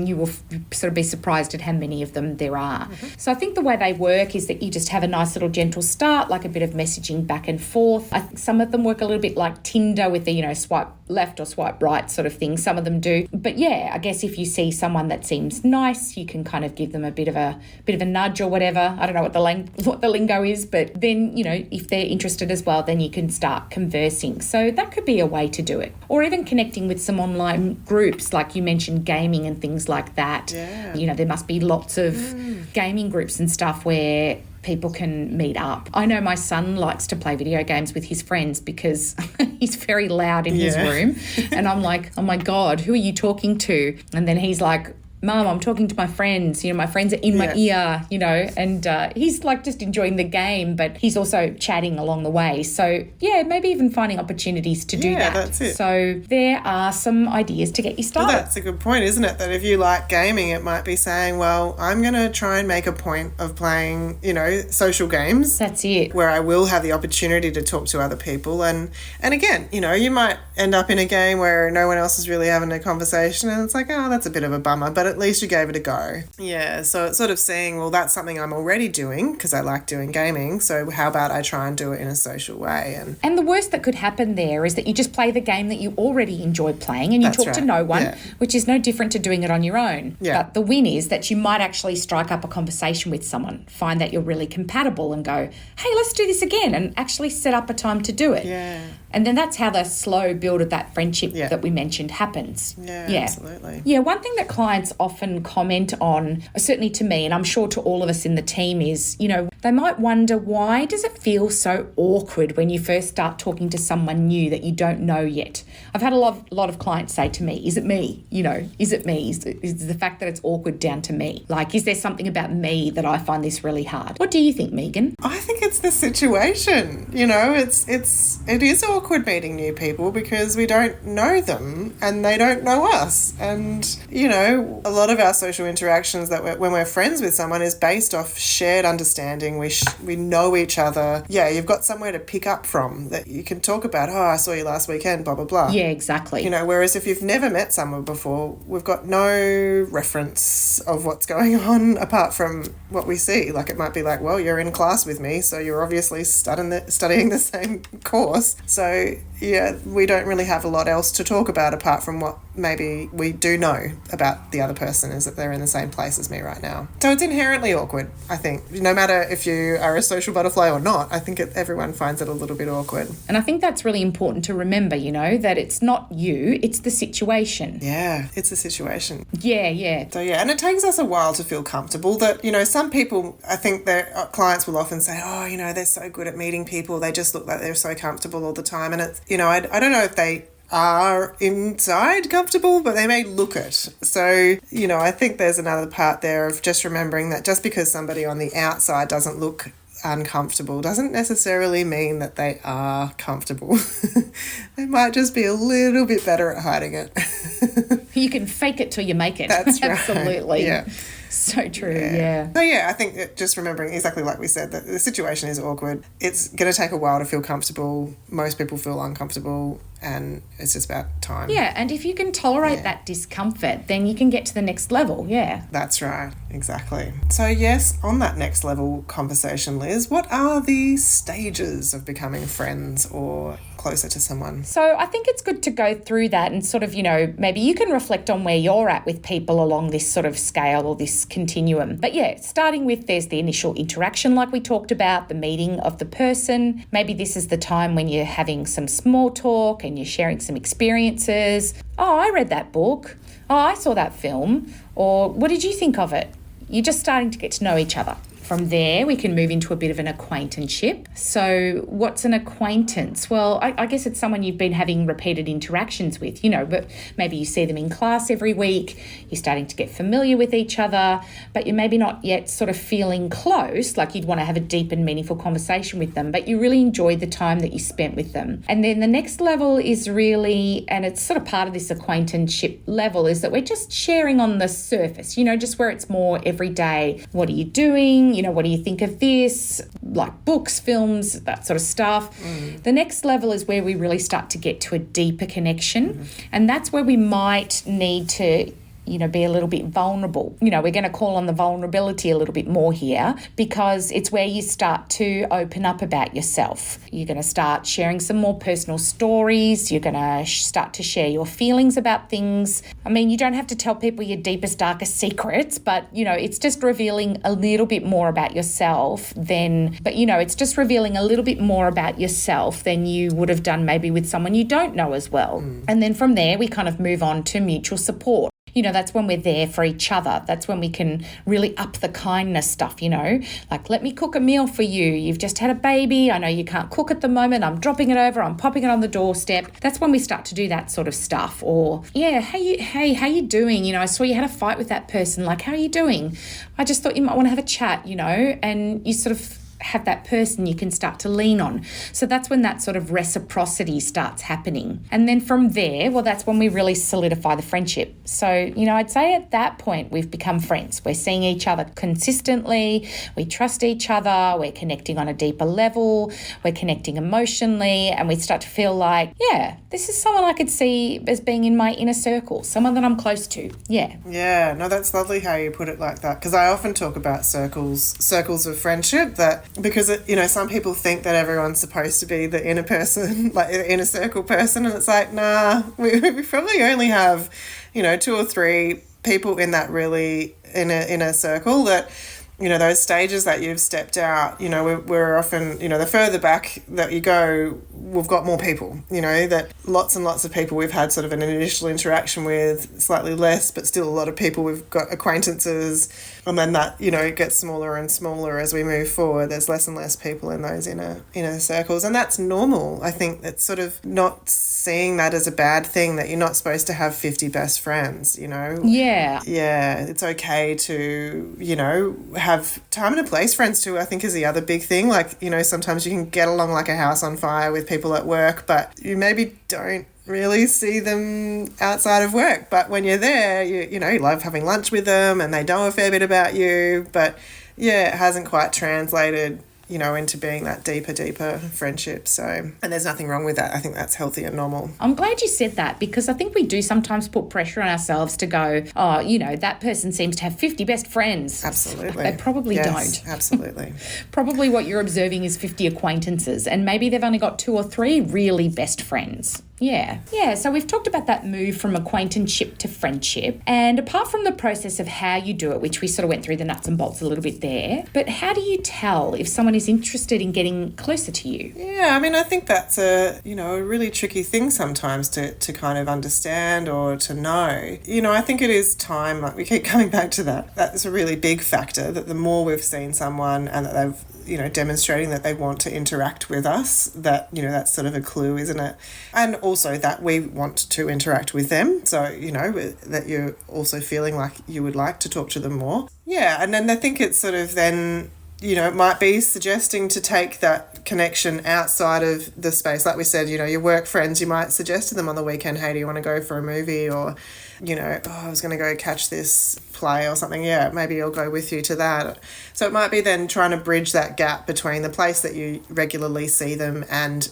you will sort of be surprised at how many of them there are. So I think the way they work is that you just have a nice little gentle start, like a bit of messaging back and forth. I think some of them work a little bit like Tinder with the, swipe left or swipe right sort of thing. Some of them do. But I guess if you see someone that seems nice, you can kind of give them a bit of a nudge or whatever. I don't know what the lingo is, but then, if they're interested as well, then you can start conversing. So that could be a way to do it. Or even connecting with some online groups, like you mentioned, gaming and things like that. Yeah. There must be lots of gaming groups and stuff where people can meet up. I know my son likes to play video games with his friends because he's very loud in his room. And I'm like, oh my God, who are you talking to? And then he's like, Mum, I'm talking to my friends, my friends are in my ear, and he's like just enjoying the game, but he's also chatting along the way. So yeah, maybe even finding opportunities to do that. Yeah, that's it. So there are some ideas to get you started. Well, that's a good point, isn't it? That if you like gaming, it might be saying, well, I'm going to try and make a point of playing, social games. That's it. Where I will have the opportunity to talk to other people. And again, you might end up in a game where no one else is really having a conversation and it's like, oh, that's a bit of a bummer, but at least you gave it a go. Yeah, so it's sort of saying, well, that's something I'm already doing because I like doing gaming, so how about I try and do it in a social way? And the worst that could happen there is that you just play the game that you already enjoy playing and you talk to no one, which is no different to doing it on your own. Yeah. But the win is that you might actually strike up a conversation with someone, find that you're really compatible and go, hey, let's do this again, and actually set up a time to do it. Yeah. And then that's how the slow build of that friendship that we mentioned happens. Yeah, absolutely. Yeah, one thing that clients often comment on, certainly to me, and I'm sure to all of us in the team, is, they might wonder, why does it feel so awkward when you first start talking to someone new that you don't know yet? I've had a lot of clients say to me, is it me? Is it me? Is the fact that it's awkward down to me? Like, is there something about me that I find this really hard? What do you think, Megan? I think it's the situation. It is awkward meeting new people because we don't know them and they don't know us. And, a lot of our social interactions when we're friends with someone is based off shared understanding. We know each other. Yeah, you've got somewhere to pick up from that you can talk about. Oh, I saw you last weekend, blah, blah, blah. Yeah, exactly. Whereas if you've never met someone before, we've got no reference of what's going on apart from what we see. Like, it might be like, well, you're in class with me, so you're obviously studying the same course. So, yeah, we don't really have a lot else to talk about apart from what maybe we do know about the other person, is that they're in the same place as me right now. So it's inherently awkward, I think. No matter if you are a social butterfly or not, I think everyone finds it a little bit awkward. And I think that's really important to remember, that it's not you, it's the situation. Yeah, it's the situation. Yeah. So, yeah, and it takes us a while to feel comfortable that, some people, I think their clients will often say, oh, they're so good at meeting people. They just look like they're so comfortable all the time. And it's, I don't know if they are inside comfortable, but they may look it. So, I think there's another part there of just remembering that just because somebody on the outside doesn't look uncomfortable doesn't necessarily mean that they are comfortable. They might just be a little bit better at hiding it. You can fake it till you make it. That's right. Absolutely. Yeah. So true, yeah. So, yeah, I think that just remembering exactly like we said, that the situation is awkward. It's going to take a while to feel comfortable. Most people feel uncomfortable, and it's just about time. Yeah, and if you can tolerate that discomfort, then you can get to the next level, yeah. That's right, exactly. So, yes, on that next level conversation, Liz, what are the stages of becoming friends or closer to someone? So I think it's good to go through that and sort of, maybe you can reflect on where you're at with people along this sort of scale or this continuum. But yeah, starting with, there's the initial interaction like we talked about, the meeting of the person. Maybe this is the time when you're having some small talk and you're sharing some experiences. Oh, I read that book. Oh, I saw that film. Or what did you think of it? You're just starting to get to know each other. From there, we can move into a bit of an acquaintanceship. So what's an acquaintance? Well, I guess it's someone you've been having repeated interactions with, but maybe you see them in class every week, you're starting to get familiar with each other, but you're maybe not yet sort of feeling close, like you'd want to have a deep and meaningful conversation with them, but you really enjoyed the time that you spent with them. And then the next level is really, and it's sort of part of this acquaintanceship level, is that we're just sharing on the surface, just where it's more everyday. What are you doing? What do you think of this? Like books, films, that sort of stuff. The next level is where we really start to get to a deeper connection. And that's where we might need to be a little bit vulnerable. We're going to call on the vulnerability a little bit more here, because it's where you start to open up about yourself. You're going to start sharing some more personal stories. You're going to start to share your feelings about things. I mean, you don't have to tell people your deepest, darkest secrets, but, it's just revealing a little bit more about yourself than you would have done maybe with someone you don't know as well. And then from there, we kind of move on to mutual support. that's when we're there for each other. That's when we can really up the kindness stuff, like, let me cook a meal for you. You've just had a baby. I know you can't cook at the moment. I'm dropping it over. I'm popping it on the doorstep. That's when we start to do that sort of stuff. Or, yeah, hey, how you doing? I saw you had a fight with that person. Like, how are you doing? I just thought you might want to have a chat, and you sort of have that person you can start to lean on. So that's when that sort of reciprocity starts happening. And then from there, well, that's when we really solidify the friendship. So, I'd say at that point, we've become friends. We're seeing each other consistently. We trust each other. We're connecting on a deeper level. We're connecting emotionally. And we start to feel like, yeah, this is someone I could see as being in my inner circle, someone that I'm close to. Yeah. Yeah, no, that's lovely how you put it like that. Because I often talk about circles of friendship, that because some people think that everyone's supposed to be the inner person, like the inner circle person, and it's like, nah, we probably only have 2 or 3 people in that really in a circle that those stages that you've stepped out, we're often, the further back that you go, we've got more people, that lots and lots of people we've had sort of an initial interaction with, slightly less, but still a lot of people we've got acquaintances. And then that, it gets smaller and smaller as we move forward. There's less and less people in those inner circles. And that's normal. I think it's sort of not seeing that as a bad thing, that you're not supposed to have 50 best friends, Yeah. Yeah, it's okay to, have time and a place friends too, I think, is the other big thing. Like, sometimes you can get along like a house on fire with people at work, but you maybe don't really see them outside of work. But when you're there, you love having lunch with them and they know a fair bit about you. But yeah, it hasn't quite translated into being that deeper friendship. So, and there's nothing wrong with that. I think that's healthy and normal. I'm glad you said that, because I think we do sometimes put pressure on ourselves to go, oh, that person seems to have 50 best friends. Absolutely. They probably yes, don't. Absolutely. Probably what you're observing is 50 acquaintances, and maybe they've only got 2 or 3 really best friends. Yeah. So we've talked about that move from acquaintanceship to friendship. And apart from the process of how you do it, which we sort of went through the nuts and bolts a little bit there, but how do you tell if someone is interested in getting closer to you? Yeah, I mean, I think that's a really tricky thing sometimes to kind of understand or to know. I think it is time, like we keep coming back to that. That's a really big factor, that the more we've seen someone and that they've demonstrating that they want to interact with us, that, that's sort of a clue, isn't it? And also that we want to interact with them. So, that you're also feeling like you would like to talk to them more. Yeah. And then I think it's sort of then, it might be suggesting to take that connection outside of the space. Like we said, your work friends, you might suggest to them on the weekend, hey, do you want to go for a movie? Or, I was going to go catch this play or something. Yeah, maybe I'll go with you to that. So it might be then trying to bridge that gap between the place that you regularly see them and,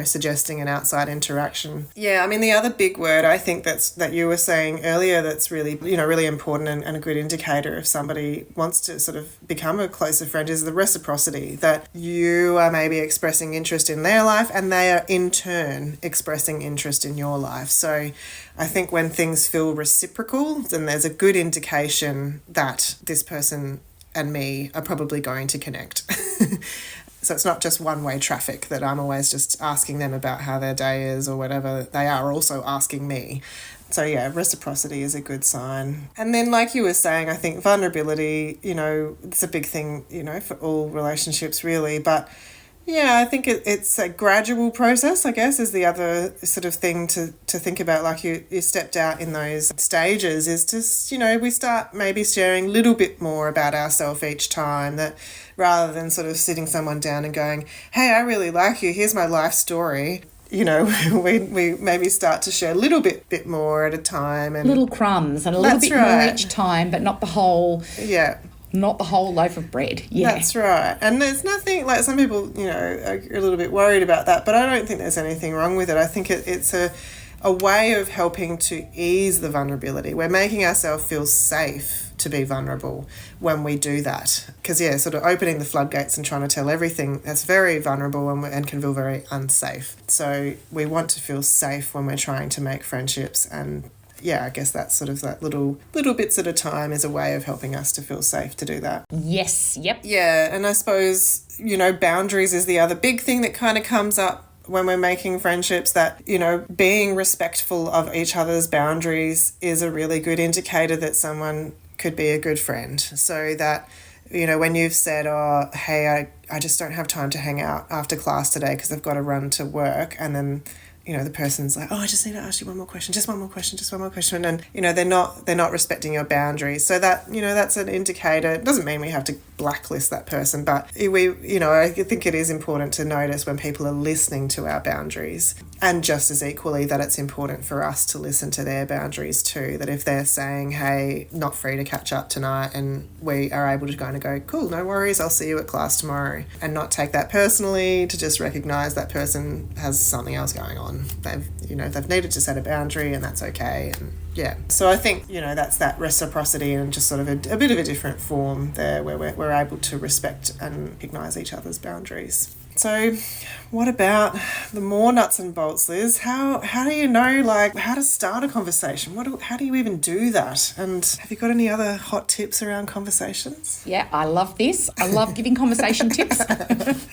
suggesting an outside interaction. Yeah, I mean, the other big word I think that you were saying earlier that's really, really important and a good indicator if somebody wants to sort of become a closer friend is the reciprocity, that you are maybe expressing interest in their life and they are in turn expressing interest in your life. So I think when things feel reciprocal, then there's a good indication that this person and me are probably going to connect. So it's not just one-way traffic, that I'm always just asking them about how their day is or whatever. They are also asking me. So yeah, reciprocity is a good sign. And then like you were saying, I think vulnerability, it's a big thing, for all relationships really. But yeah, I think it's a gradual process, I guess, is the other sort of thing to think about. Like you stepped out in those stages is just, we start maybe sharing a little bit more about ourselves each time, that rather than sort of sitting someone down and going, hey, I really like you, here's my life story. We maybe start to share a little bit more at a time. And little crumbs and a little bit more each time, but not the whole... Yeah. Not the whole loaf of bread. Yeah. That's right. And there's nothing, like some people, are a little bit worried about that, but I don't think there's anything wrong with it. I think it's a way of helping to ease the vulnerability. We're making ourselves feel safe to be vulnerable when we do that. Because, sort of opening the floodgates and trying to tell everything, that's very vulnerable and can feel very unsafe. So we want to feel safe when we're trying to make friendships, and I guess that's sort of that little bits at a time is a way of helping us to feel safe to do that. Yes, yep. Yeah, and I suppose, boundaries is the other big thing that kind of comes up when we're making friendships that, being respectful of each other's boundaries is a really good indicator that someone could be a good friend. So that, when you've said, oh, hey, I just don't have time to hang out after class today because I've got to run to work, and then the person's like, oh, I just need to ask you one more question, just one more question, just one more question. And, they're not respecting your boundaries. So that, that's an indicator. It doesn't mean we have to blacklist that person, but I think it is important to notice when people are listening to our boundaries, and just as equally that it's important for us to listen to their boundaries too, that if they're saying, hey, not free to catch up tonight, and we are able to kind of go, cool, no worries, I'll see you at class tomorrow, and not take that personally, to just recognise that person has something else going on. They've needed to set a boundary, and that's okay. And yeah, so I think that's that reciprocity, and just sort of a bit of a different form there, where we're able to respect and recognise each other's boundaries. So what about the more nuts and bolts, Liz? How do you know, how to start a conversation? How do you even do that? And have you got any other hot tips around conversations? Yeah, I love this. I love giving conversation tips.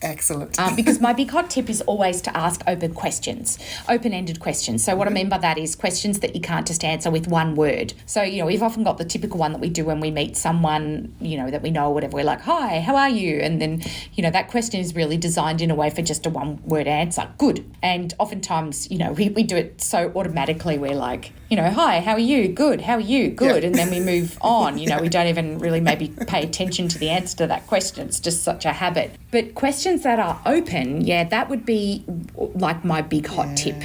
Excellent. Because my big hot tip is always to ask open-ended questions. So what I mean by that is questions that you can't just answer with one word. So, we've often got the typical one that we do when we meet someone, that we know or whatever. We're like, hi, how are you? And then, that question is really designed in a way for just a one-word answer. Good. And oftentimes, we do it so automatically. We're like, hi, how are you? Good. How are you? Good. Yeah. And then we move on. We don't even really maybe pay attention to the answer to that question. It's just such a habit. But questions that are open, that would be like my big hot tip.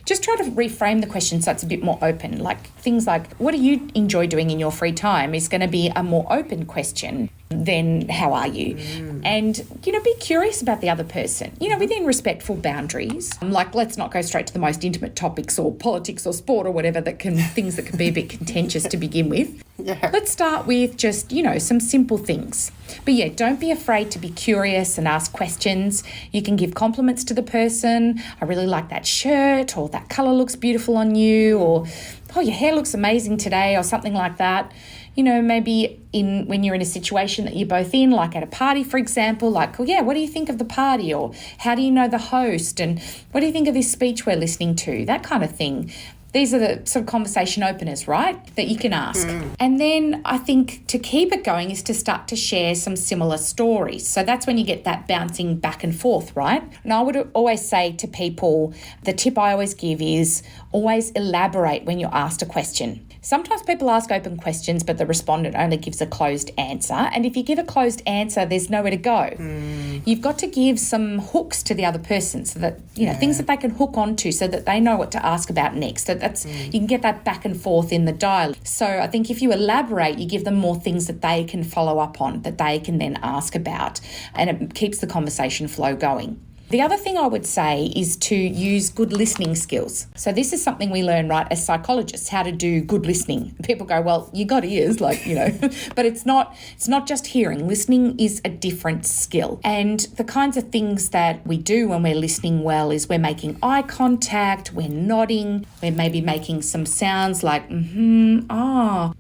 Just try to reframe the question so it's a bit more open. Like things like, what do you enjoy doing in your free time is going to be a more open question than how are you? And, be curious about the other person, within respectful boundaries. Like, let's not go straight to the most intimate topics or politics or sport or whatever things that can be a bit contentious to begin with. Yeah. Let's start with just, some simple things. But don't be afraid to be curious and ask questions. You can give compliments to the person. I really like that shirt, or that colour looks beautiful on you, or, oh, your hair looks amazing today, or something like that. Maybe when you're in a situation that you're both in, like at a party, for example, like, well, what do you think of the party? Or how do you know the host? And what do you think of this speech we're listening to? That kind of thing. These are the sort of conversation openers, right, that you can ask. And then I think to keep it going is to start to share some similar stories. So that's when you get that bouncing back and forth, right? And I would always say to people, the tip I always give is always elaborate when you're asked a question. Sometimes people ask open questions, but the respondent only gives a closed answer. And if you give a closed answer, there's nowhere to go. You've got to give some hooks to the other person so that, things that they can hook onto so that they know what to ask about next. So you can get that back and forth in the dialogue. So I think if you elaborate, you give them more things that they can follow up on, that they can then ask about, and it keeps the conversation flow going. The other thing I would say is to use good listening skills. So this is something we learn, right, as psychologists, how to do good listening. People go, well, you got ears, but it's not just hearing. Listening is a different skill. And the kinds of things that we do when we're listening well is we're making eye contact, we're nodding, we're maybe making some sounds like,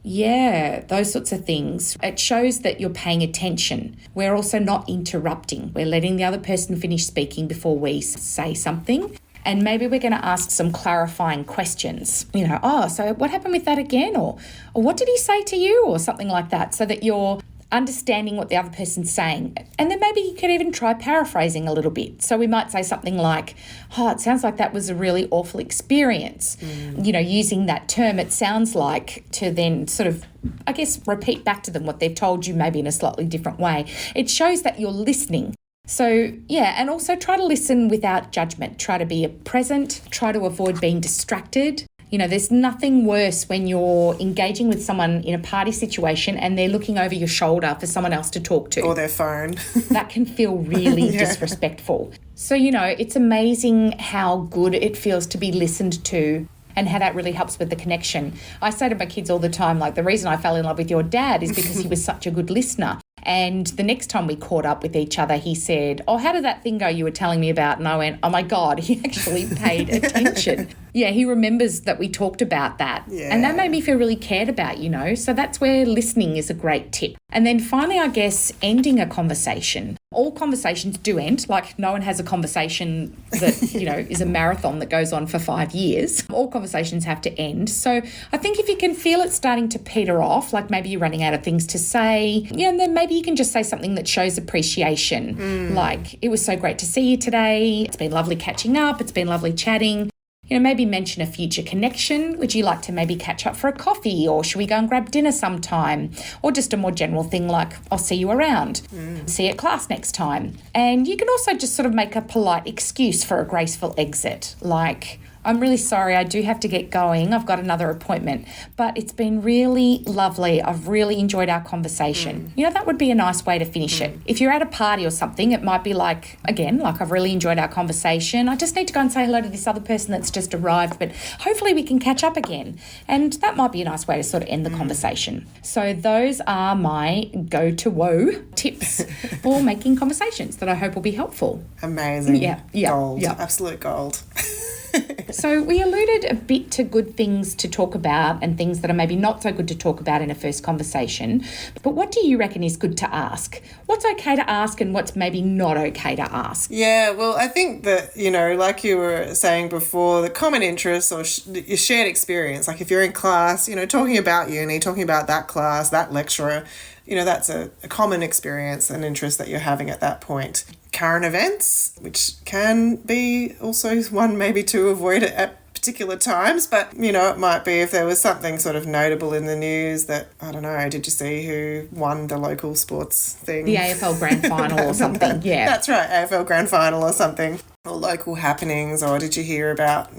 yeah, those sorts of things. It shows that you're paying attention. We're also not interrupting. We're letting the other person finish speaking before we say something. And maybe we're going to ask some clarifying questions. So what happened with that again? Or what did he say to you? Or something like that, so that you're understanding what the other person's saying. And then maybe you could even try paraphrasing a little bit. So we might say something like, oh, it sounds like that was a really awful experience. Using that term, it sounds like, to then sort of, I guess, repeat back to them what they've told you, maybe in a slightly different way. It shows that you're listening. So, and also try to listen without judgment. Try to be present. Try to avoid being distracted. There's nothing worse when you're engaging with someone in a party situation and they're looking over your shoulder for someone else to talk to. Or their phone. That can feel really disrespectful. So, it's amazing how good it feels to be listened to, and how that really helps with the connection. I say to my kids all the time, like, the reason I fell in love with your dad is because he was such a good listener. And the next time we caught up with each other, he said, oh, how did that thing go you were telling me about? And I went, oh, my God, he actually paid attention. Yeah, he remembers that we talked about that. Yeah. And that made me feel really cared about, So that's where listening is a great tip. And then finally, I guess, ending a conversation. All conversations do end. Like, no one has a conversation that, is a marathon that goes on for 5 years. All conversations have to end. So I think if you can feel it starting to peter off, like maybe you're running out of things to say, and then maybe you can just say something that shows appreciation. Like, it was so great to see you today. It's been lovely catching up. It's been lovely chatting. Maybe mention a future connection. Would you like to maybe catch up for a coffee, or should we go and grab dinner sometime? Or just a more general thing like, I'll see you around. See you at class next time. And you can also just sort of make a polite excuse for a graceful exit. Like, I'm really sorry, I do have to get going. I've got another appointment, but it's been really lovely. I've really enjoyed our conversation. That would be a nice way to finish it. If you're at a party or something, it might be like, again, like, I've really enjoyed our conversation. I just need to go and say hello to this other person that's just arrived, but hopefully we can catch up again. And that might be a nice way to sort of end the conversation. So those are my go-to-woe tips for making conversations that I hope will be helpful. Amazing. Yeah. Gold. Yeah. Absolute gold. So we alluded a bit to good things to talk about and things that are maybe not so good to talk about in a first conversation. But what do you reckon is good to ask? What's okay to ask and what's maybe not okay to ask? Yeah, well, I think that, like you were saying before, the common interests or your shared experience, like if you're in class, talking about uni, talking about that class, that lecturer, that's a common experience and interest that you're having at that point. Current events, which can be also one maybe to avoid at particular times, but it might be if there was something sort of notable in the news that, I don't know, did you see who won the local sports thing? The AFL Grand Final or something. Yeah, that's right, AFL Grand Final or something, or local happenings, or did you hear about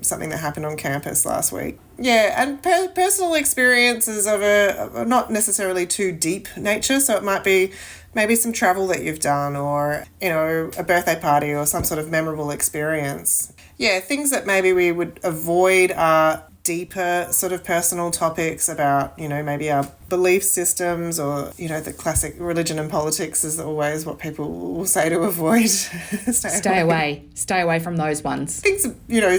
something that happened on campus last week? Yeah, and personal experiences of a not necessarily too deep nature, so it might be maybe some travel that you've done, or a birthday party or some sort of memorable experience. Yeah, things that maybe we would avoid are deeper sort of personal topics about, maybe our belief systems, or, the classic religion and politics is always what people will say to avoid. Stay away from those ones. Things,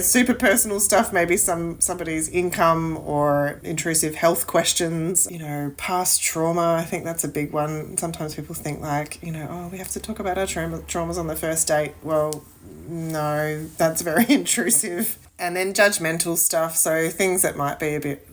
super personal stuff, maybe somebody's income or intrusive health questions, past trauma. I think that's a big one. Sometimes people think like, we have to talk about our traumas on the first date. Well, no, that's very intrusive. And then judgmental stuff, so things that might be a bit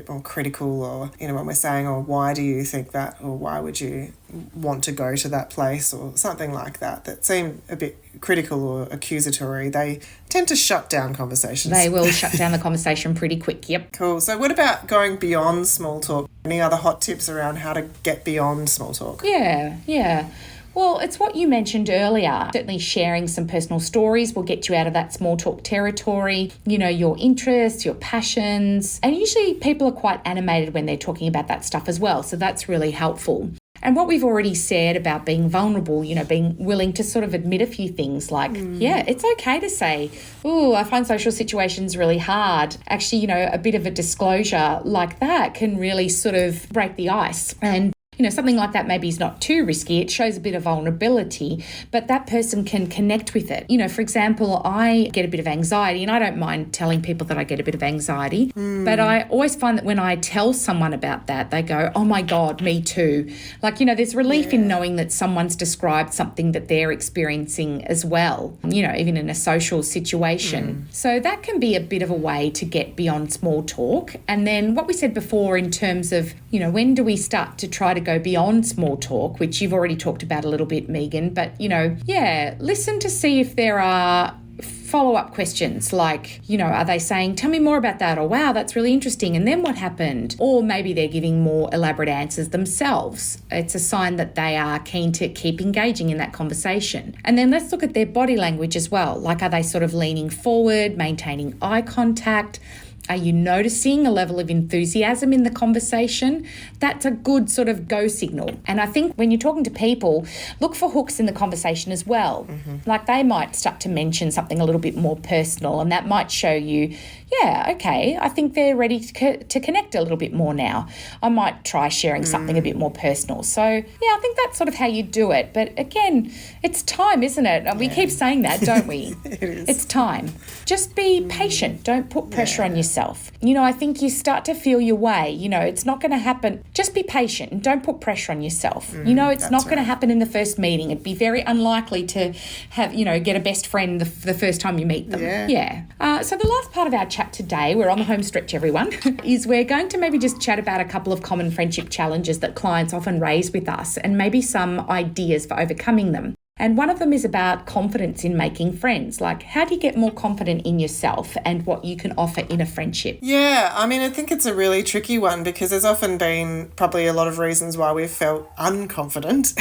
more critical, or, when we're saying, why do you think that, or why would you want to go to that place, or something like that seem a bit critical or accusatory, they tend to shut down conversations. They will shut down the conversation pretty quick, yep. Cool. So what about going beyond small talk? Any other hot tips around how to get beyond small talk? Yeah. Well, it's what you mentioned earlier. Certainly sharing some personal stories will get you out of that small talk territory, your interests, your passions. And usually people are quite animated when they're talking about that stuff as well. So that's really helpful. And what we've already said about being vulnerable, being willing to sort of admit a few things like, it's okay to say, I find social situations really hard. Actually, a bit of a disclosure like that can really sort of break the ice. And something like that maybe is not too risky. It shows a bit of vulnerability, but that person can connect with it. For example, I get a bit of anxiety, and I don't mind telling people that I get a bit of anxiety, but I always find that when I tell someone about that, they go, oh my God, me too. Like, there's relief in knowing that someone's described something that they're experiencing as well, even in a social situation. So that can be a bit of a way to get beyond small talk. And then what we said before in terms of, when do we start to try to go beyond small talk, which you've already talked about a little bit, Megan, but, listen to see if there are follow-up questions like, are they saying, tell me more about that, or wow, that's really interesting, and then what happened? Or maybe they're giving more elaborate answers themselves. It's a sign that they are keen to keep engaging in that conversation. And then let's look at their body language as well. Like, are they sort of leaning forward, maintaining eye contact? Are you noticing a level of enthusiasm in the conversation? That's a good sort of go signal. And I think when you're talking to people, look for hooks in the conversation as well. Like they might start to mention something a little bit more personal, and that might show you, yeah, okay, I think they're ready to connect a little bit more now. I might try sharing something a bit more personal. So, yeah, I think that's sort of how you do it. But again, it's time, isn't it? We keep saying that, don't we? It is. It's time. Just be patient. Don't put pressure on yourself. I think you start to feel your way. It's not going to happen. Just be patient and don't put pressure on yourself. It's not going to happen in the first meeting. It'd be very unlikely to have, get a best friend the first time you meet them. Yeah. So the last part of our chat today, we're on the home stretch, everyone, is we're going to maybe just chat about a couple of common friendship challenges that clients often raise with us and maybe some ideas for overcoming them. And one of them is about confidence in making friends. Like, how do you get more confident in yourself and what you can offer in a friendship? Yeah, I think it's a really tricky one because there's often been probably a lot of reasons why we've felt unconfident.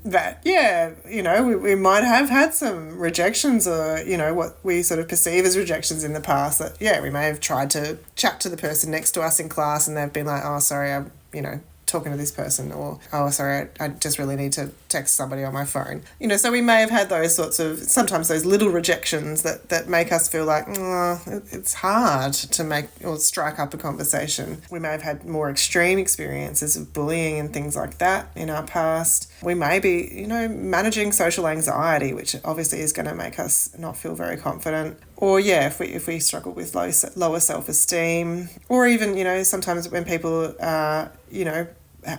That, we might have had some rejections or, what we sort of perceive as rejections in the past that, we may have tried to chat to the person next to us in class and they've been like, oh, sorry, I'm, talking to this person, or, oh, sorry, I just really need to text somebody on my phone. So we may have had those sorts of, sometimes those little rejections that make us feel like, it's hard to make or strike up a conversation. We may have had more extreme experiences of bullying and things like that in our past. We may be, managing social anxiety, which obviously is going to make us not feel very confident. Or, if we struggle with lower self-esteem, or even, sometimes when people are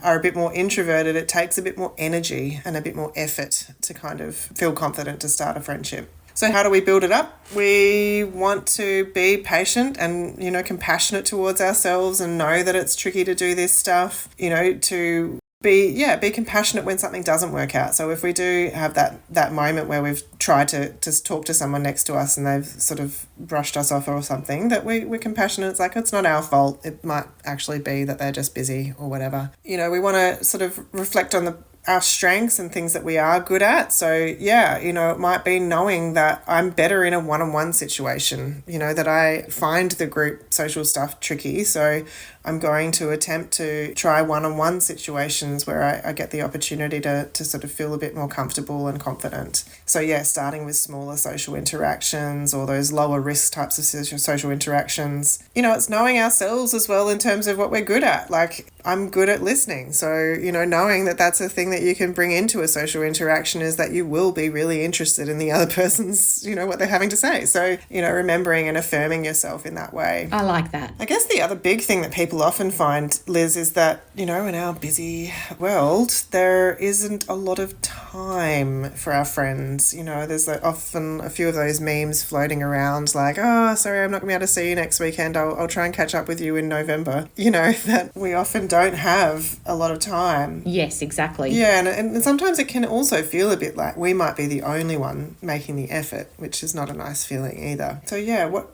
a bit more introverted, it takes a bit more energy and a bit more effort to kind of feel confident to start a friendship. So how do we build it up? We want to be patient and, compassionate towards ourselves and know that it's tricky to do this stuff, to be compassionate when something doesn't work out. So if we do have that moment where we've tried to talk to someone next to us and they've sort of brushed us off or something, that we're compassionate. It's like, it's not our fault. It might actually be that they're just busy or whatever. We want to sort of reflect on our strengths and things that we are good at. So, it might be knowing that I'm better in a one-on-one situation, that I find the group social stuff tricky. So I'm going to attempt to try one-on-one situations where I get the opportunity to sort of feel a bit more comfortable and confident. So, starting with smaller social interactions or those lower risk types of social interactions. It's knowing ourselves as well in terms of what we're good at. Like, I'm good at listening. So, knowing that that's a thing that you can bring into a social interaction is that you will be really interested in the other person's, what they're having to say. So, remembering and affirming yourself in that way. I like that. I guess the other big thing that people often find, Liz, is that, in our busy world, there isn't a lot of time for our friends. There's often a few of those memes floating around like, oh, sorry, I'm not going to be able to see you next weekend. I'll try and catch up with you in November. That we often don't have a lot of time. Yes, exactly. Yeah, and sometimes it can also feel a bit like we might be the only one making the effort, which is not a nice feeling either. So,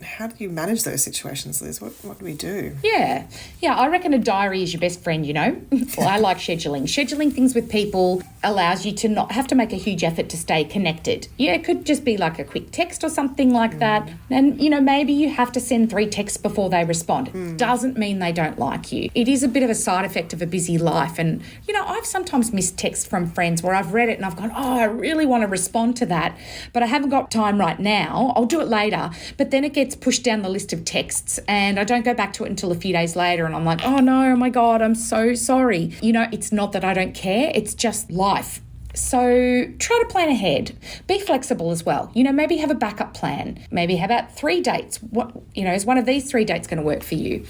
how do you manage those situations, Liz? What do we do? Yeah, I reckon a diary is your best friend, Well, I like scheduling. Scheduling things with people allows you to not have to make a huge effort to stay connected. Yeah, it could just be like a quick text or something like that. And, maybe you have to send 3 texts before they respond. Doesn't mean they don't like you. It is a bit of a side effect of a busy life. And, I've sometimes missed texts from friends where I've read it and I've gone, oh, I really want to respond to that, but I haven't got time right now. I'll do it later. But then it gets pushed down the list of texts and I don't go back to it until a few days later and I'm like, oh no, oh my God, I'm so sorry. It's not that I don't care. It's just life. So try to plan ahead. Be flexible as well. Maybe have a backup plan. Maybe have about 3 dates. Is one of these 3 dates going to work for you?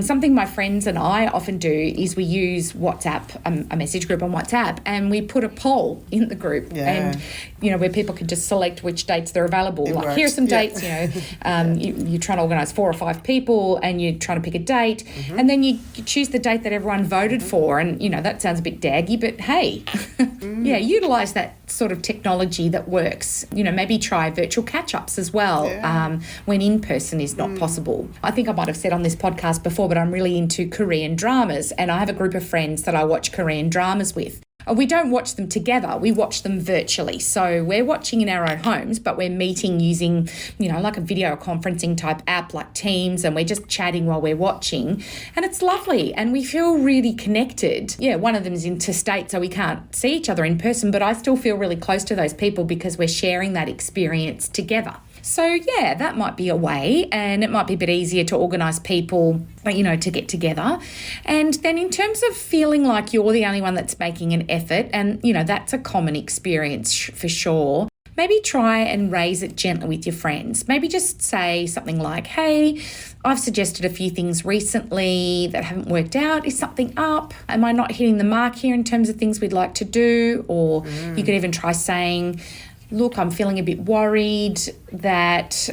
Something my friends and I often do is we use WhatsApp, a message group on WhatsApp, and we put a poll in the group and, where people can just select which dates they're available. Here are some dates, you're trying to organise 4 or 5 people and you're trying to pick a date and then you choose the date that everyone voted for. And, that sounds a bit daggy, but hey, utilise that sort of technology that works. Maybe try virtual catch-ups as well when in-person is not possible. I think I might have said on this podcast before, but I'm really into Korean dramas and I have a group of friends that I watch Korean dramas with. We don't watch them together. We watch them virtually. So we're watching in our own homes, but we're meeting using, like a video conferencing type app like Teams, and we're just chatting while we're watching. And it's lovely. And we feel really connected. Yeah, one of them is interstate, so we can't see each other in person, but I still feel really close to those people because we're sharing that experience together. So, yeah, that might be a way, and it might be a bit easier to organise people, to get together. And then in terms of feeling like you're the only one that's making an effort, and, that's a common experience for sure, maybe try and raise it gently with your friends. Maybe just say something like, hey, I've suggested a few things recently that haven't worked out. Is something up? Am I not hitting the mark here in terms of things we'd like to do? Or you could even try saying, look, I'm feeling a bit worried that,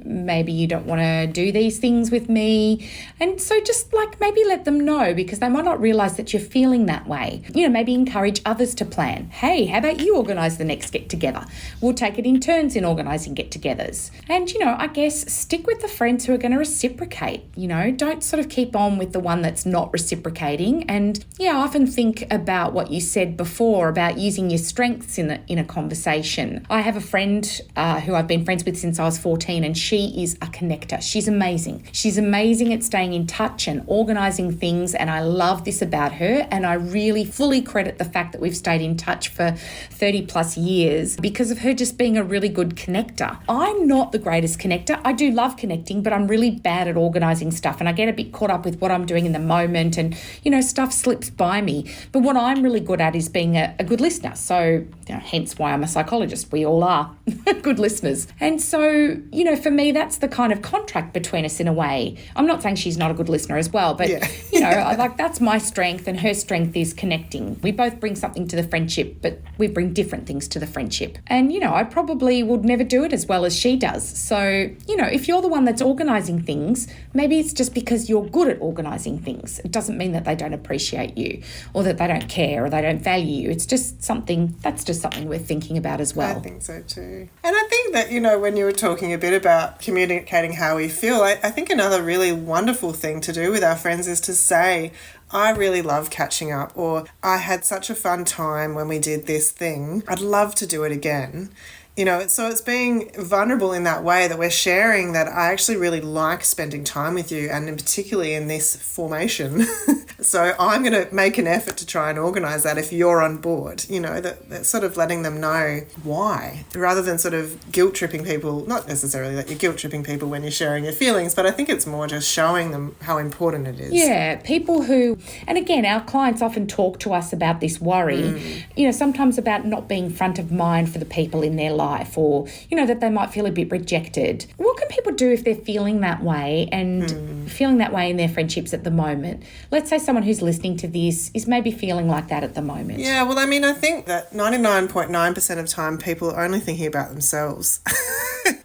maybe you don't want to do these things with me. And so just maybe let them know, because they might not realise that you're feeling that way. Maybe encourage others to plan. Hey, how about you organise the next get together? We'll take it in turns in organising get togethers. And, I guess stick with the friends who are going to reciprocate. Don't sort of keep on with the one that's not reciprocating. And I often think about what you said before about using your strengths in a conversation. I have a friend who I've been friends with since I was 14, and she is a connector. She's amazing. She's amazing at staying in touch and organising things, and I love this about her, and I really fully credit the fact that we've stayed in touch for 30 plus years because of her just being a really good connector. I'm not the greatest connector. I do love connecting, but I'm really bad at organising stuff, and I get a bit caught up with what I'm doing in the moment, and stuff slips by me. But what I'm really good at is being a good listener. So hence why I'm a psychologist. We all are good listeners. And so, for me, that's the kind of contract between us in a way. I'm not saying she's not a good listener as well, but, that's my strength, and her strength is connecting. We both bring something to the friendship, but we bring different things to the friendship. And, I probably would never do it as well as she does. So, if you're the one that's organising things, maybe it's just because you're good at organising things. It doesn't mean that they don't appreciate you, or that they don't care, or they don't value you. It's just something we're thinking about as well. I think so too. And I think that, when you were talking a bit about communicating how we feel, I think another really wonderful thing to do with our friends is to say, I really love catching up, or I had such a fun time when we did this thing. I'd love to do it again. So it's being vulnerable in that way, that we're sharing that I actually really like spending time with you, and in particularly in this formation. So I'm going to make an effort to try and organise that if you're on board, that sort of letting them know why, rather than sort of guilt tripping people. Not necessarily that you're guilt tripping people when you're sharing your feelings, but I think it's more just showing them how important it is. Yeah, people who, and again, our clients often talk to us about this worry, sometimes about not being front of mind for the people in their life, or, that they might feel a bit rejected. What can people do if they're feeling that way and feeling that way in their friendships at the moment? Let's say someone who's listening to this is maybe feeling like that at the moment. Yeah, well, I think that 99.9% of time people are only thinking about themselves.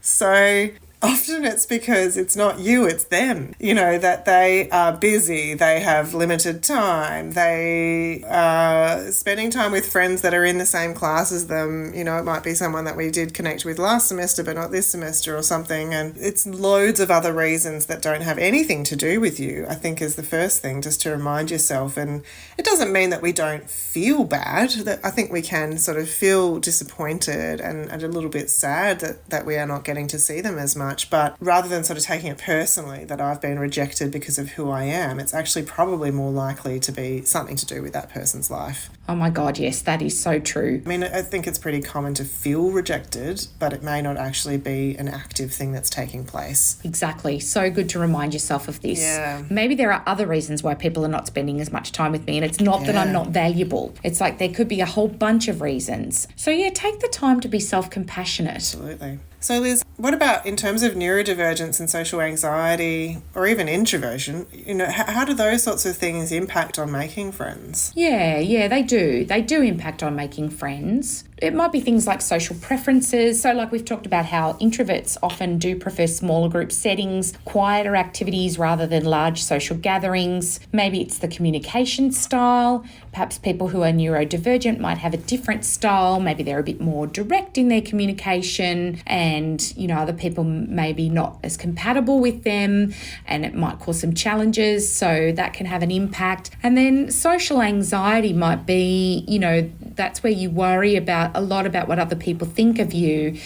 So often it's because it's not you, it's them, that they are busy, they have limited time, they are spending time with friends that are in the same class as them. It might be someone that we did connect with last semester but not this semester or something, and it's loads of other reasons that don't have anything to do with you, I think, is the first thing, just to remind yourself. And it doesn't mean that we don't feel bad. That I think we can sort of feel disappointed and a little bit sad that we are not getting to see them as much. But rather than sort of taking it personally that I've been rejected because of who I am, it's actually probably more likely to be something to do with that person's life. Oh my God, yes, that is so true. I think it's pretty common to feel rejected, but it may not actually be an active thing that's taking place. Exactly. So good to remind yourself of this. Yeah. Maybe there are other reasons why people are not spending as much time with me, and it's not that I'm not valuable. It's like there could be a whole bunch of reasons. So take the time to be self-compassionate. Absolutely. So Liz, what about in terms of neurodivergence and social anxiety, or even introversion, how do those sorts of things impact on making friends? Yeah, they do. They do impact on making friends. it might be things like social preferences. So like we've talked about how introverts often do prefer smaller group settings, quieter activities rather than large social gatherings. Maybe it's the communication style. Perhaps people who are neurodivergent might have a different style. Maybe they're a bit more direct in their communication, and, other people may be not as compatible with them, and it might cause some challenges. So that can have an impact. And then social anxiety might be, that's where you worry a lot about what other people think of you,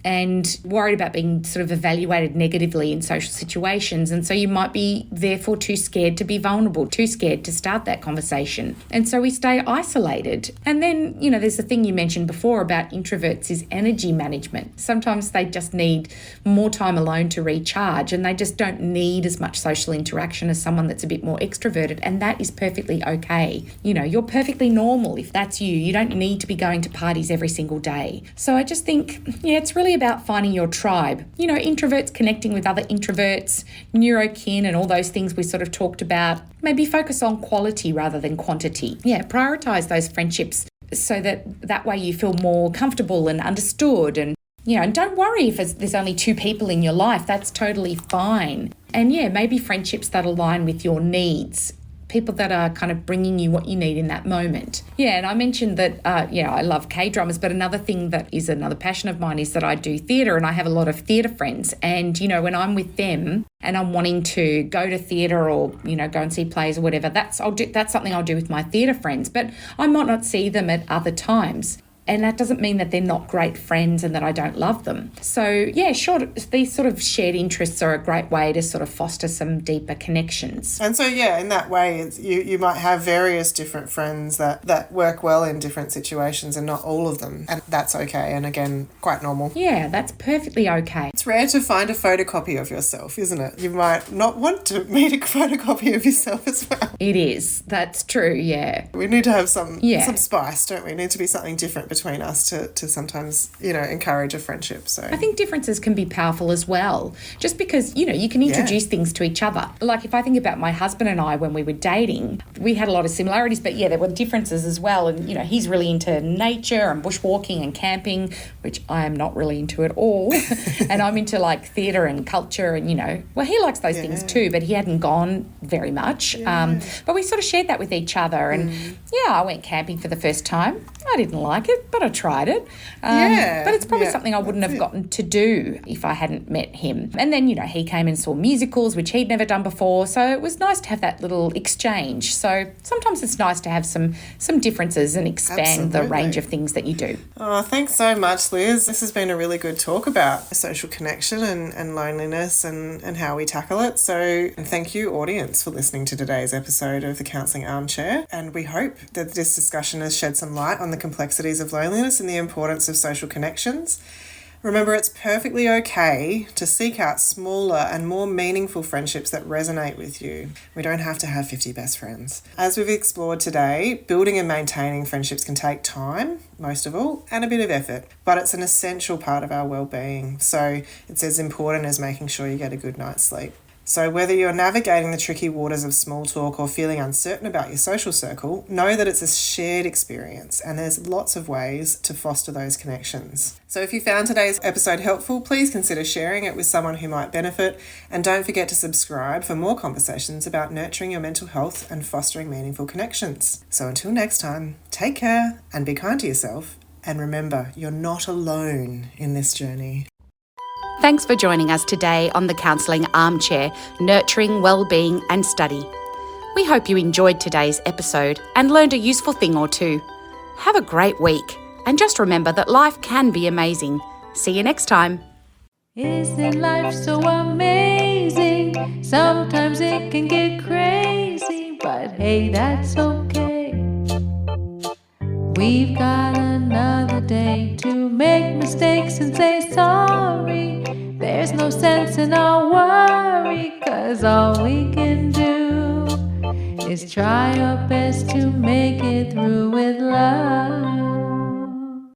and worried about being sort of evaluated negatively in social situations. And so you might be therefore too scared to be vulnerable, too scared to start that conversation. And so we stay isolated. And then, there's the thing you mentioned before about introverts is energy management. Sometimes they just need more time alone to recharge, and they just don't need as much social interaction as someone that's a bit more extroverted. And that is perfectly okay. You're perfectly normal if that's you. You don't need to be going to parties every single day. So I just think, it's really about finding your tribe. Introverts connecting with other introverts, neurokin and all those things we sort of talked about. Maybe focus on quality rather than quantity. Prioritise those friendships so that way you feel more comfortable and understood. And, and don't worry if there's only 2 people in your life. That's totally fine. And maybe friendships that align with your needs. People that are kind of bringing you what you need in that moment. And I mentioned that, I love K-dramas, but another thing that is another passion of mine is that I do theatre, and I have a lot of theatre friends. And, when I'm with them and I'm wanting to go to theatre or, go and see plays or whatever, that's something I'll do with my theatre friends, but I might not see them at other times. And that doesn't mean that they're not great friends and that I don't love them. So, these sort of shared interests are a great way to sort of foster some deeper connections. And so, in that way, you might have various different friends that work well in different situations, and not all of them. And that's okay. And again, quite normal. Yeah, that's perfectly okay. It's rare to find a photocopy of yourself, isn't it? You might not want to meet a photocopy of yourself as well. It is. That's true, yeah. We need to have some spice, don't we? Need to be something different between us to sometimes, encourage a friendship. So I think differences can be powerful as well, just because, you can introduce things to each other. Like if I think about my husband and I when we were dating, we had a lot of similarities, but there were differences as well. And, he's really into nature and bushwalking and camping, which I am not really into at all. And I'm into like theatre and culture and, he likes those things too, but he hadn't gone very much. But we sort of shared that with each other. And I went camping for the first time. I didn't like it, but I tried it. But it's probably something I wouldn't have gotten to do if I hadn't met him. And then, he came and saw musicals, which he'd never done before. So it was nice to have that little exchange. So sometimes it's nice to have some differences and expand the range of things that you do. Oh, thanks so much, Liz. This has been a really good talk about social connection and loneliness and how we tackle it. So thank you, audience, for listening to today's episode of the Counselling Armchair. And we hope that this discussion has shed some light on the complexities of loneliness and the importance of social connections. Remember, it's perfectly okay to seek out smaller and more meaningful friendships that resonate with you. We don't have to have 50 best friends. As we've explored today, building and maintaining friendships can take time, most of all, and a bit of effort, but it's an essential part of our well-being. So it's as important as making sure you get a good night's sleep. So whether you're navigating the tricky waters of small talk or feeling uncertain about your social circle, know that it's a shared experience and there's lots of ways to foster those connections. So if you found today's episode helpful, please consider sharing it with someone who might benefit, and don't forget to subscribe for more conversations about nurturing your mental health and fostering meaningful connections. So until next time, take care and be kind to yourself, and remember, you're not alone in this journey. Thanks for joining us today on the Counselling Armchair, Nurturing Wellbeing and Study. We hope you enjoyed today's episode and learned a useful thing or two. Have a great week, and just remember that life can be amazing. See you next time. Isn't life so amazing? Sometimes it can get crazy, but hey, that's okay. We've got another day to make mistakes and say sorry. There's no sense in our worry, 'cause all we can do is try our best to make it through with love.